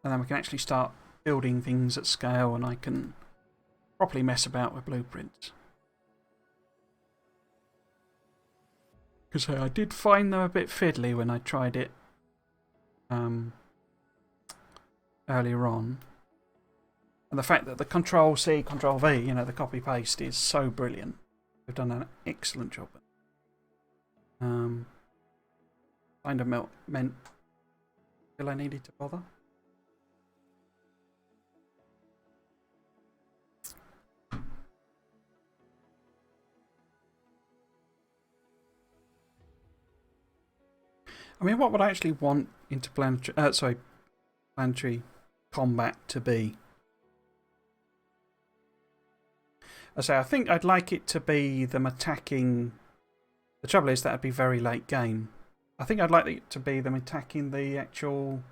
and then we can actually start building things at scale, and I can properly mess about with blueprints. Because I did find them a bit fiddly when I tried it earlier on. And the fact that the Control-C, Control-V, you know, the copy-paste is so brilliant. They've done an excellent job. Kind of meant till I needed to bother. I mean, what would I actually want interplanetary, planetary combat to be? I think I'd like it to be them attacking. The trouble is that'd be very late game. I think I'd like it to be them attacking the actual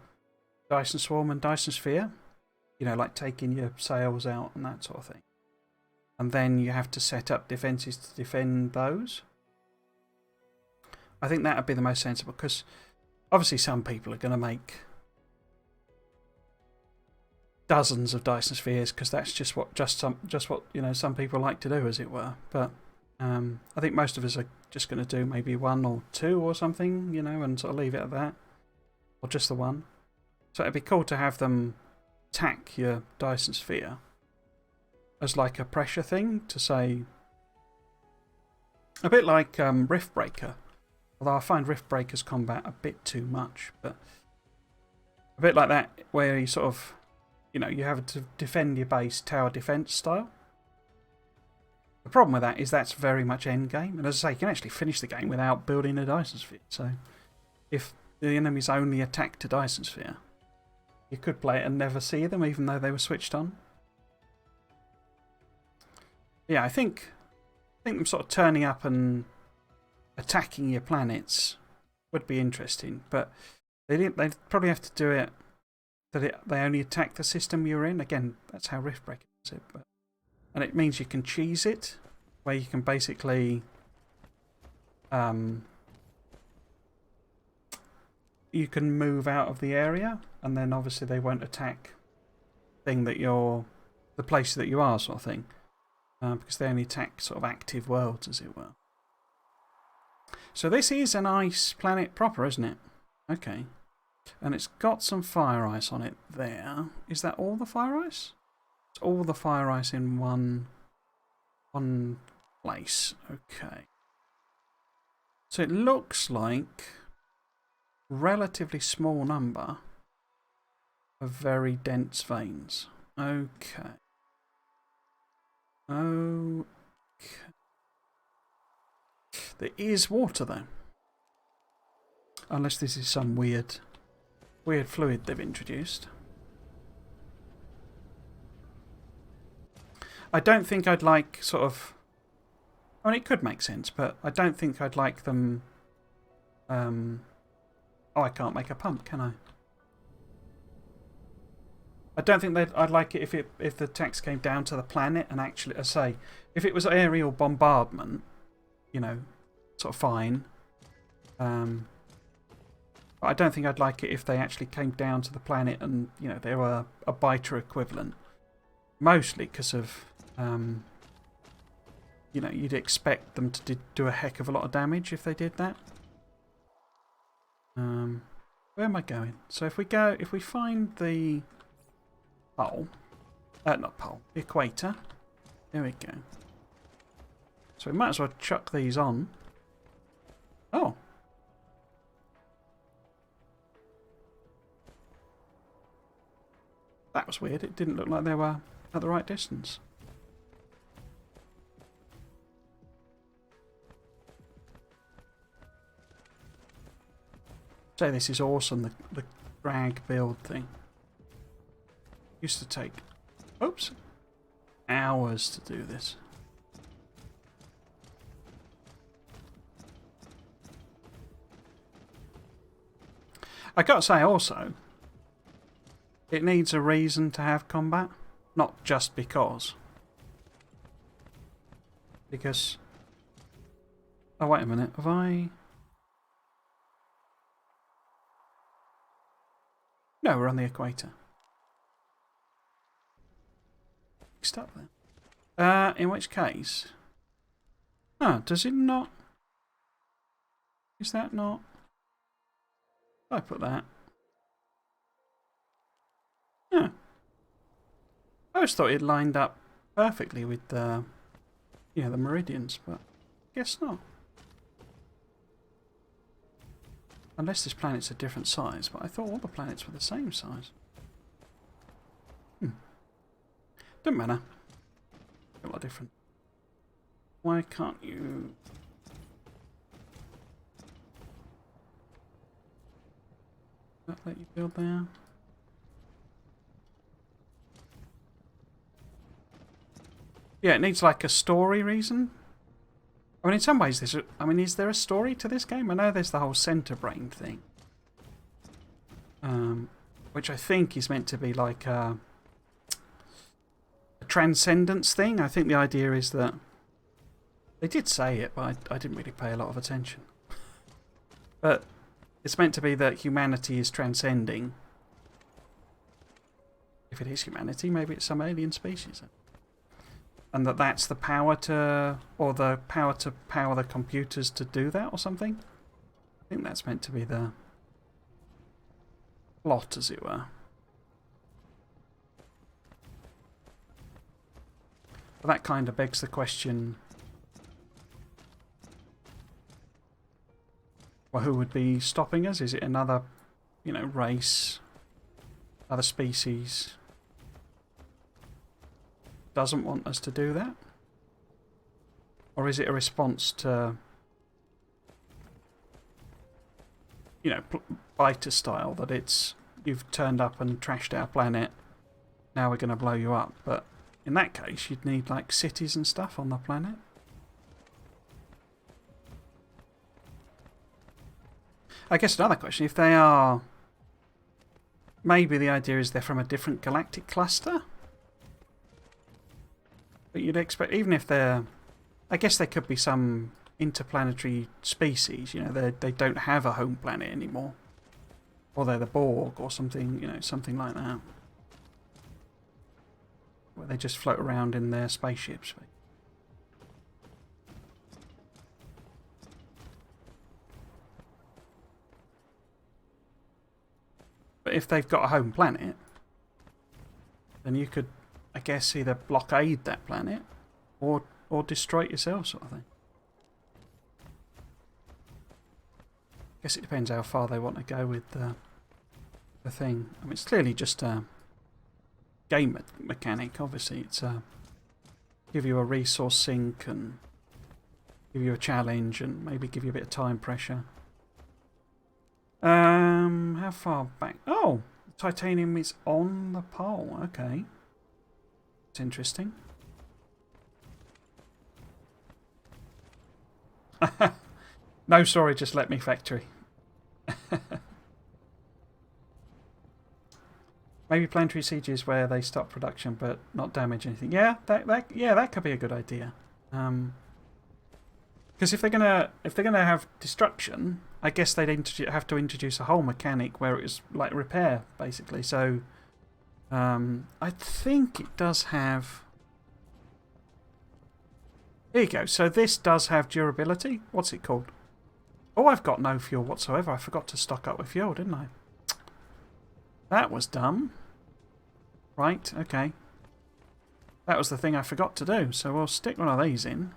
Dyson Swarm and Dyson Sphere. You know, like taking your sails out and that sort of thing. And then you have to set up defences to defend those. I think that would be the most sensible, because obviously some people are going to make dozens of Dyson Spheres, because that's just what you know, some people like to do, as it were. But I think most of us are just going to do maybe 1 or 2 or something, you know, and sort of leave it at that, or just the 1. So it'd be cool to have them attack your Dyson Sphere as like a pressure thing, to say, a bit like Rift Breaker. Although I find Rift Breaker's combat a bit too much, but a bit like that, where you sort of, you know, you have to defend your base tower defense style. The problem with that is that's very much end game, and as I say, you can actually finish the game without building a Dyson Sphere. So if the enemy's only attacked a Dyson Sphere, you could play it and never see them, even though they were switched on. Yeah, I think them sort of turning up and attacking your planets would be interesting, but they'd probably have to do it that they only attack the system you're in. Again, that's how Rift Breaker does it. And it means you can cheese it, where you can basically you can move out of the area, and then obviously they won't attack the place that you are, sort of thing, because they only attack sort of active worlds, as it were. So this is an ice planet proper, isn't it? Okay. And it's got some fire ice on it there. Is that all the fire ice? It's all the fire ice in one place. Okay. So it looks like relatively small number of very dense veins. Okay. Okay. There is water though. Unless this is some weird fluid they've introduced. I don't think I'd like sort of... I mean, it could make sense, but I don't think I'd like them... Oh, I can't make a pump, can I? I don't think I'd like it if the text came down to the planet and actually, I say, if it was aerial bombardment, you know, sort of fine. But I don't think I'd like it if they actually came down to the planet and, you know, they were a biter equivalent. Mostly because of, you know, you'd expect them to do a heck of a lot of damage if they did that. Where am I going? So if we find the pole, not pole, the equator. There we go. So we might as well chuck these on. Oh. That was weird. It didn't look like they were at the right distance. Say this is awesome, the drag build thing. Used to take, oops, hours to do this. I gotta say also, it needs a reason to have combat, not just because. Because, oh wait a minute, have I... No, we're on the equator. Mixed up there. In which case... Ah, does it not... Is that not... I put that. Yeah. I always thought it lined up perfectly with the, you know, the meridians, but I guess not. Unless this planet's a different size, but I thought all the planets were the same size. Doesn't matter. A lot different. Why can't you... Does that let you build there? Yeah, it needs like a story reason. I mean, in some ways, is there a story to this game? I know there's the whole center brain thing, which I think is meant to be like a transcendence thing. I think the idea is that they did say it, but I didn't really pay a lot of attention. But it's meant to be that humanity is transcending. If it is humanity, maybe it's some alien species. And that's the power to, or the power to power the computers to do that or something. I think that's meant to be the plot, as it were. But that kind of begs the question, well, who would be stopping us? Is it another, you know, race, other species? Doesn't want us to do that? Or is it a response to, you know, biter style, that it's, you've turned up and trashed our planet, now we're going to blow you up? But in that case, you'd need like cities and stuff on the planet. I guess another question, if they are, maybe the idea is they're from a different galactic cluster? But you'd expect, even if they're... I guess there could be some interplanetary species, you know, they don't have a home planet anymore. Or they're the Borg or something, you know, something like that. Where they just float around in their spaceships. But if they've got a home planet, then you could, I guess, either blockade that planet or destroy it yourself, sort of thing. I guess it depends how far they want to go with the thing. I mean, it's clearly just a game mechanic, obviously. It's give you a resource sink and give you a challenge and maybe give you a bit of time pressure. How far back? Oh, titanium is on the pole. Okay. It's interesting. No storage, just let me factory. Maybe planetary sieges where they stop production but not damage anything. Yeah, that could be a good idea. Because Because if they're gonna have destruction, I guess they'd have to introduce a whole mechanic where it's like repair, basically. So, I think it does have. Here you go. So this does have durability. What's it called? Oh, I've got no fuel whatsoever. I forgot to stock up with fuel, didn't I? That was dumb. Right. Okay. That was the thing I forgot to do. So we'll stick one of these in.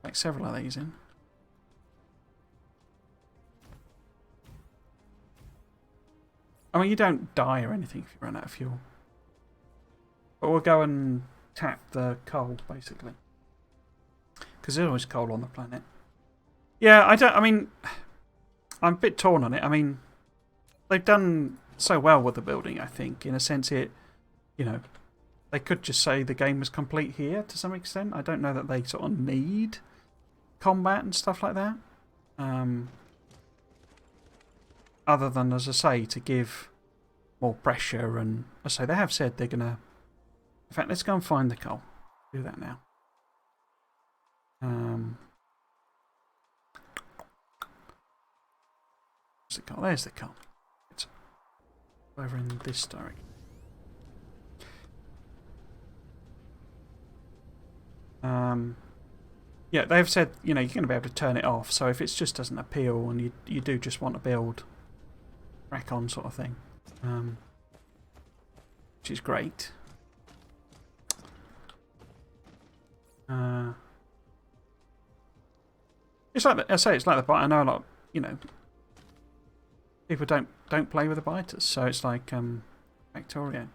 Like several of these in. I mean, you don't die or anything if you run out of fuel. But we'll go and tap the coal, basically. Because there's always coal on the planet. Yeah, I mean, I'm a bit torn on it. I mean, they've done so well with the building, I think. In a sense, you know, they could just say the game was complete here to some extent. I don't know that they sort of need combat and stuff like that. Other than, as I say, to give more pressure. And as I say, they have said they're going to... In fact, let's go and find the coal. Do that now. Where's the coal? There's the coal. It's over in this direction. Yeah, they've said, you know, you're going to be able to turn it off. So if it just doesn't appeal and you do just want to build, crack on sort of thing. Which is great. It's like I say, it's like the bite. I know a lot, you know, people don't play with the biters, so it's like Factorio, and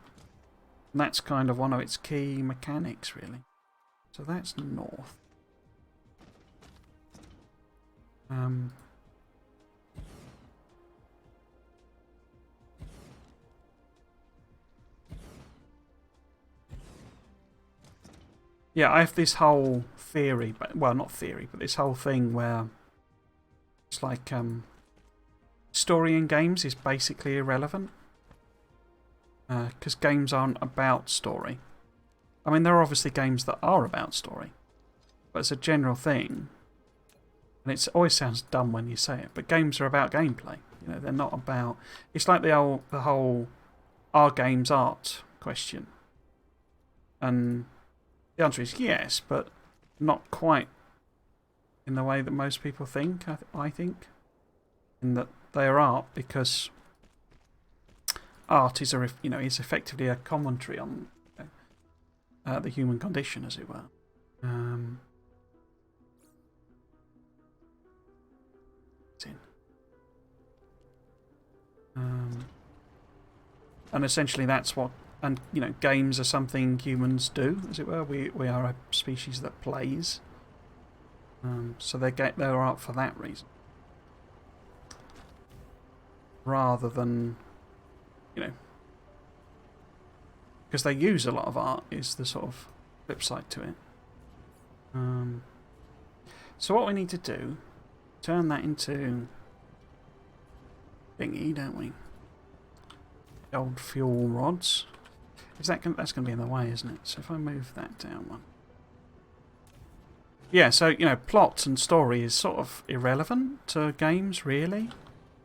that's kind of one of its key mechanics, really. So that's north. Yeah, I have this whole theory, but well, not theory, but this whole thing where it's like story in games is basically irrelevant because games aren't about story. I mean, there are obviously games that are about story, but it's a general thing, and it always sounds dumb when you say it. But games are about gameplay. You know, they're not about. It's like the whole are games art question, and the answer is yes, but not quite in the way that most people think. I think, in that they are art because art is is effectively a commentary on the human condition, as it were. And essentially, that's what. And, you know, games are something humans do, as it were. We are a species that plays. So they're art for that reason. Rather than, you know... Because they use a lot of art is the sort of flip side to it. So what we need to do... Turn that into... thingy, don't we? The old fuel rods. That's going to be in the way, isn't it? So if I move that down one. Yeah, so, you know, plot and story is sort of irrelevant to games, really.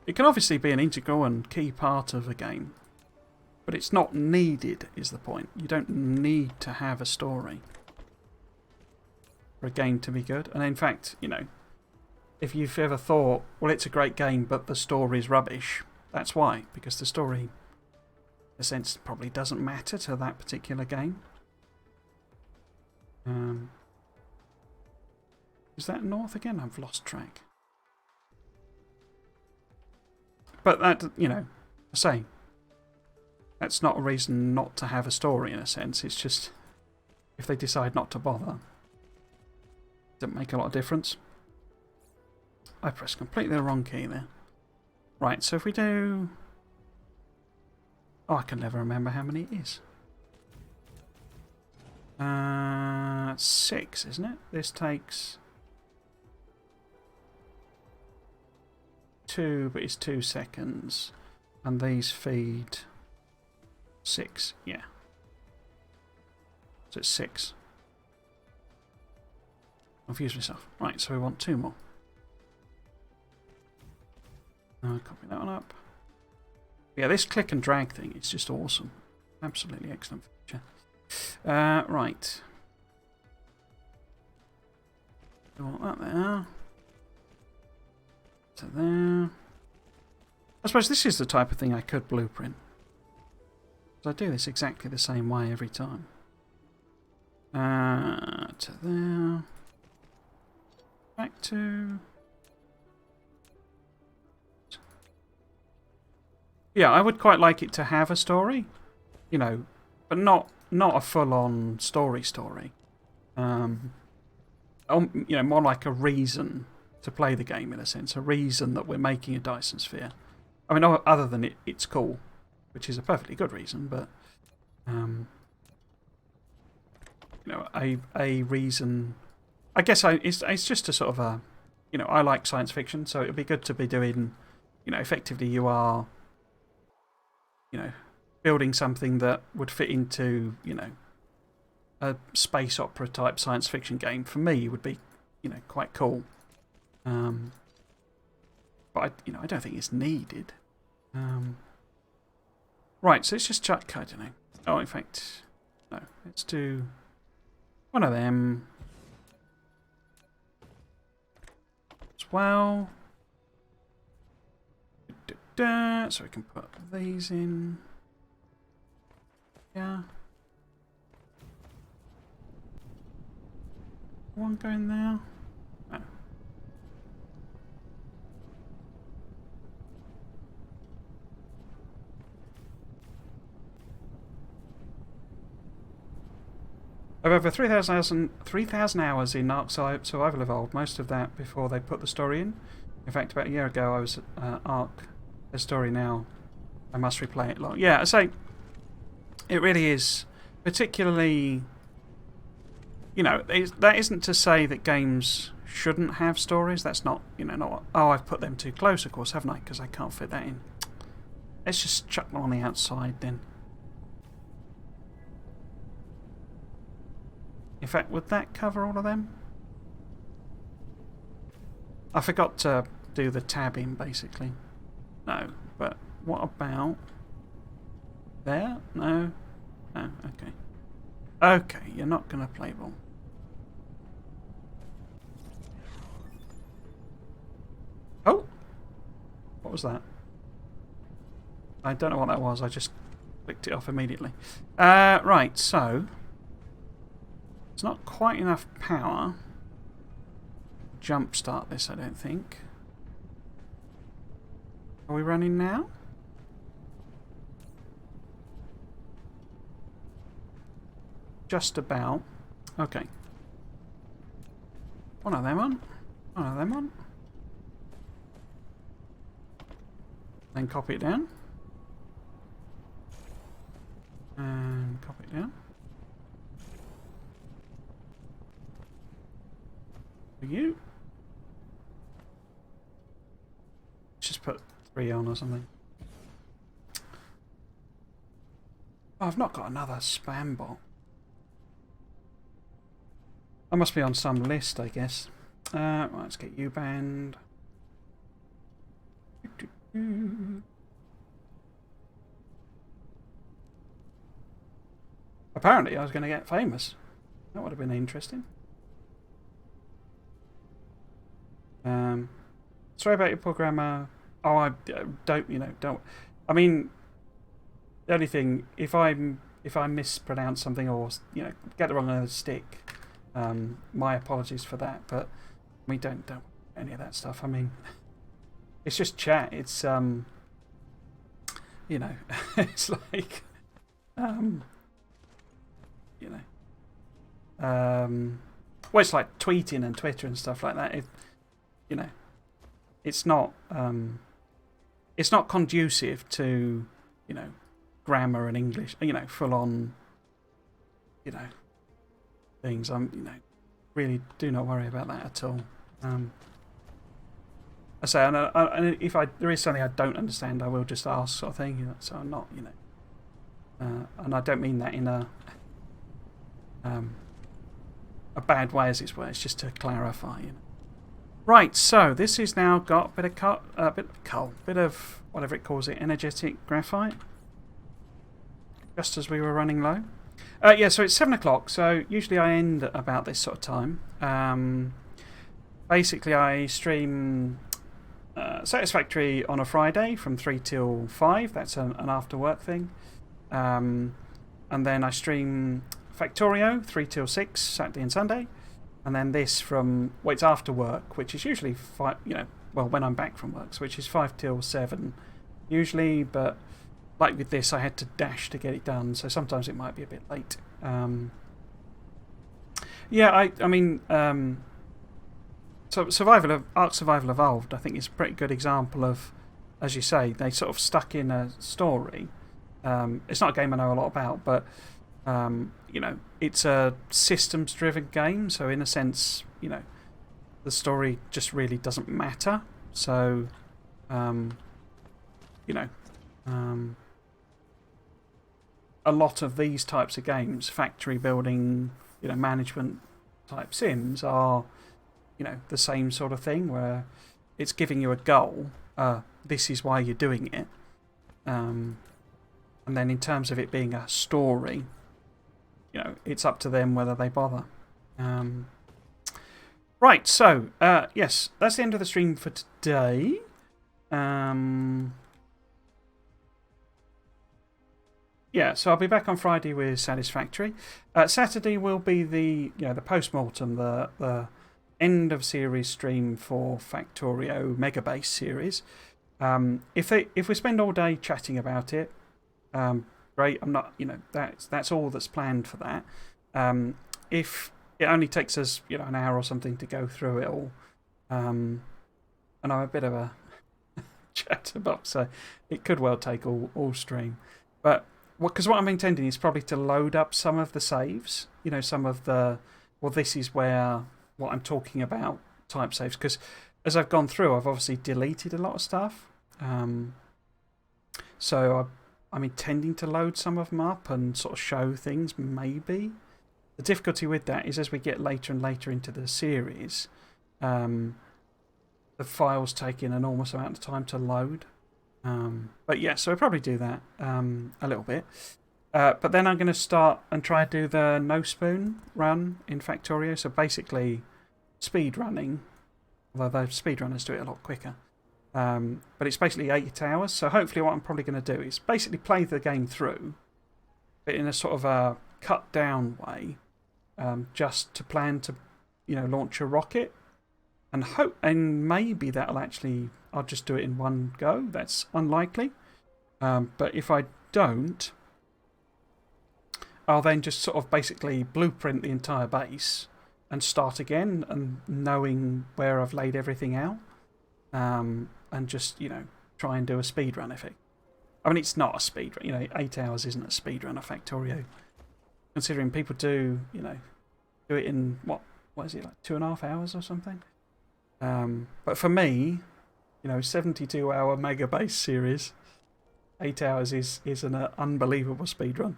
It can obviously be an integral and key part of a game. But it's not needed, is the point. You don't need to have a story for a game to be good. And in fact, you know, if you've ever thought, well, it's a great game, but the story's rubbish, that's why. Because the story... in a sense, probably doesn't matter to that particular game. Is that north again? I've lost track. But that, you know, I say, that's not a reason not to have a story in a sense. It's just, if they decide not to bother, it doesn't make a lot of difference. I pressed completely the wrong key there. Right, so if we do... Oh, I can never remember how many it is. 6, isn't it? This takes 2, but it's 2 seconds. And these feed 6, yeah. So it's 6. confused myself. Right, so we want 2 more. Copy that one up. Yeah, this click and drag thing is just awesome. Absolutely excellent feature. Right. I want that there. To there. I suppose this is the type of thing I could blueprint. I do this exactly the same way every time. To there. Back to... Yeah, I would quite like it to have a story, you know, but not a full-on story. You know, more like a reason to play the game in a sense, a reason that we're making a Dyson Sphere. I mean, other than it's cool, which is a perfectly good reason, but you know, a reason. I guess it's just a sort of a, you know, I like science fiction, so it'd be good to be doing, you know, effectively you are, you know, building something that would fit into, you know, a space opera type science fiction game. For me, would be, you know, quite cool. But you know, I don't think it's needed. Right, so let's just chuck. I don't know. Oh, in fact, no. Let's do one of them as well. So we can put these in. Yeah. One going there. Oh. I've over 3,000 hours in Ark Survival Evolved, most of that before they put the story in. In fact, about a year ago I was at Ark. The story now, I must replay it long. Yeah, I say, it really is, particularly, you know, that isn't to say that games shouldn't have stories. That's not, you know, not, oh, I've put them too close, of course, haven't I? Because I can't fit that in. Let's just chuck them on the outside then. In fact, would that cover all of them? I forgot to do the tabbing, basically. No, but what about there? No? No, okay. Okay, you're not going to play ball. Oh! What was that? I don't know what that was, I just clicked it off immediately. Right, so... It's not quite enough power to jumpstart this, I don't think. Are we running now? Just about. Okay. One of them on. One of them on. Then copy it down. And copy it down. For you. Just put 3 on or something. Oh, I've not got another spam bot. I must be on some list, I guess. Right, let's get you banned. Apparently, I was going to get famous. That would have been interesting. Sorry about your programmer. Oh, I don't, you know, don't. I mean, the only thing, if I mispronounce something or, you know, get the wrong end of the stick, my apologies for that. But we don't any of that stuff. I mean, it's just chat. It's you know, it's like you know, well, it's like tweeting and Twitter and stuff like that. You know, it's not conducive to, you know, grammar and English, you know, full on, you know, things. You know, really do not worry about that at all. I say, and if there is something I don't understand, I will just ask, sort of thing. You know, so I'm not, you know, and I don't mean that in a a bad way, as it were. It's just to clarify. You know. Right, so this has now got a bit of whatever it calls it, energetic graphite. Just as we were running low. Yeah, so it's 7 o'clock. So usually I end at about this sort of time. Basically, I stream Satisfactory on a Friday from 3 till 5. That's an after work thing. And then I stream Factorio 3 till 6, Saturday and Sunday. And then this from, well, it's after work, which is usually 5, you know, well, when I'm back from work, which is 5 till 7 usually. But like with this, I had to dash to get it done, so sometimes it might be a bit late. Yeah, I mean, so Ark Survival Evolved, I think, is a pretty good example of, as you say, they sort of stuck in a story. It's not a game I know a lot about, but you know, it's a systems-driven game, so in a sense, you know, the story just really doesn't matter. So, you know, a lot of these types of games, factory building, you know, management type sims, are, you know, the same sort of thing where it's giving you a goal. This is why you're doing it. And then in terms of it being a story, you know, it's up to them whether they bother. Right, so, yes, that's the end of the stream for today. Yeah, so I'll be back on Friday with Satisfactory. Saturday will be the post-mortem, the end of series stream for Factorio Megabase series. If we spend all day chatting about it, great. I'm not, you know, that's all that's planned for that. If it only takes us, you know, an hour or something to go through it all, and I'm a bit of a chatterbox, so it could well take all stream. But because what I'm intending is probably to load up some of the saves, you know, some of the, well, this is where what I'm talking about type saves, because as I've gone through, I've obviously deleted a lot of stuff. So I'm intending to load some of them up and sort of show things, maybe. The difficulty with that is as we get later and later into the series, the files take an enormous amount of time to load. But yeah, so I'll probably do that a little bit. But then I'm going to start and try to do the no spoon run in Factorio. So basically, speed running, although those speedrunners do it a lot quicker. But it's basically 8 hours. So hopefully, what I'm probably going to do is basically play the game through, but in a sort of a cut down way, just to plan to, you know, launch a rocket. And maybe that'll actually, I'll just do it in one go. That's unlikely. But if I don't, I'll then just sort of basically blueprint the entire base and start again, and knowing where I've laid everything out. And just, you know, try and do a speed run effect. I mean, it's not a speed run. You know, 8 hours isn't a speed run of Factorio. Considering people do, you know, do it in, what is it, like 2.5 hours or something? But for me, you know, 72-hour Mega Base series, 8 hours is an unbelievable speed run.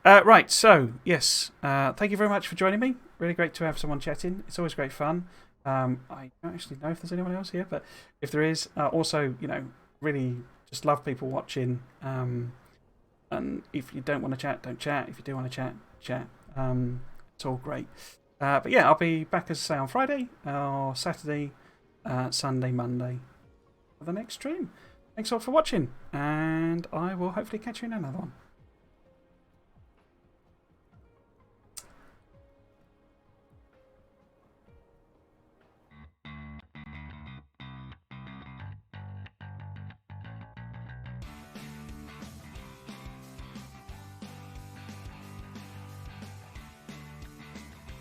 Right, so, yes, thank you very much for joining me. Really great to have someone chatting. It's always great fun. I don't actually know if there's anyone else here, but if there is, also, you know, really just love people watching. And if you don't want to chat, don't chat. If you do want to chat, chat. It's all great. But yeah, I'll be back, as I say, on Friday or Saturday, Sunday, Monday for the next stream. Thanks all for watching, and I will hopefully catch you in another one.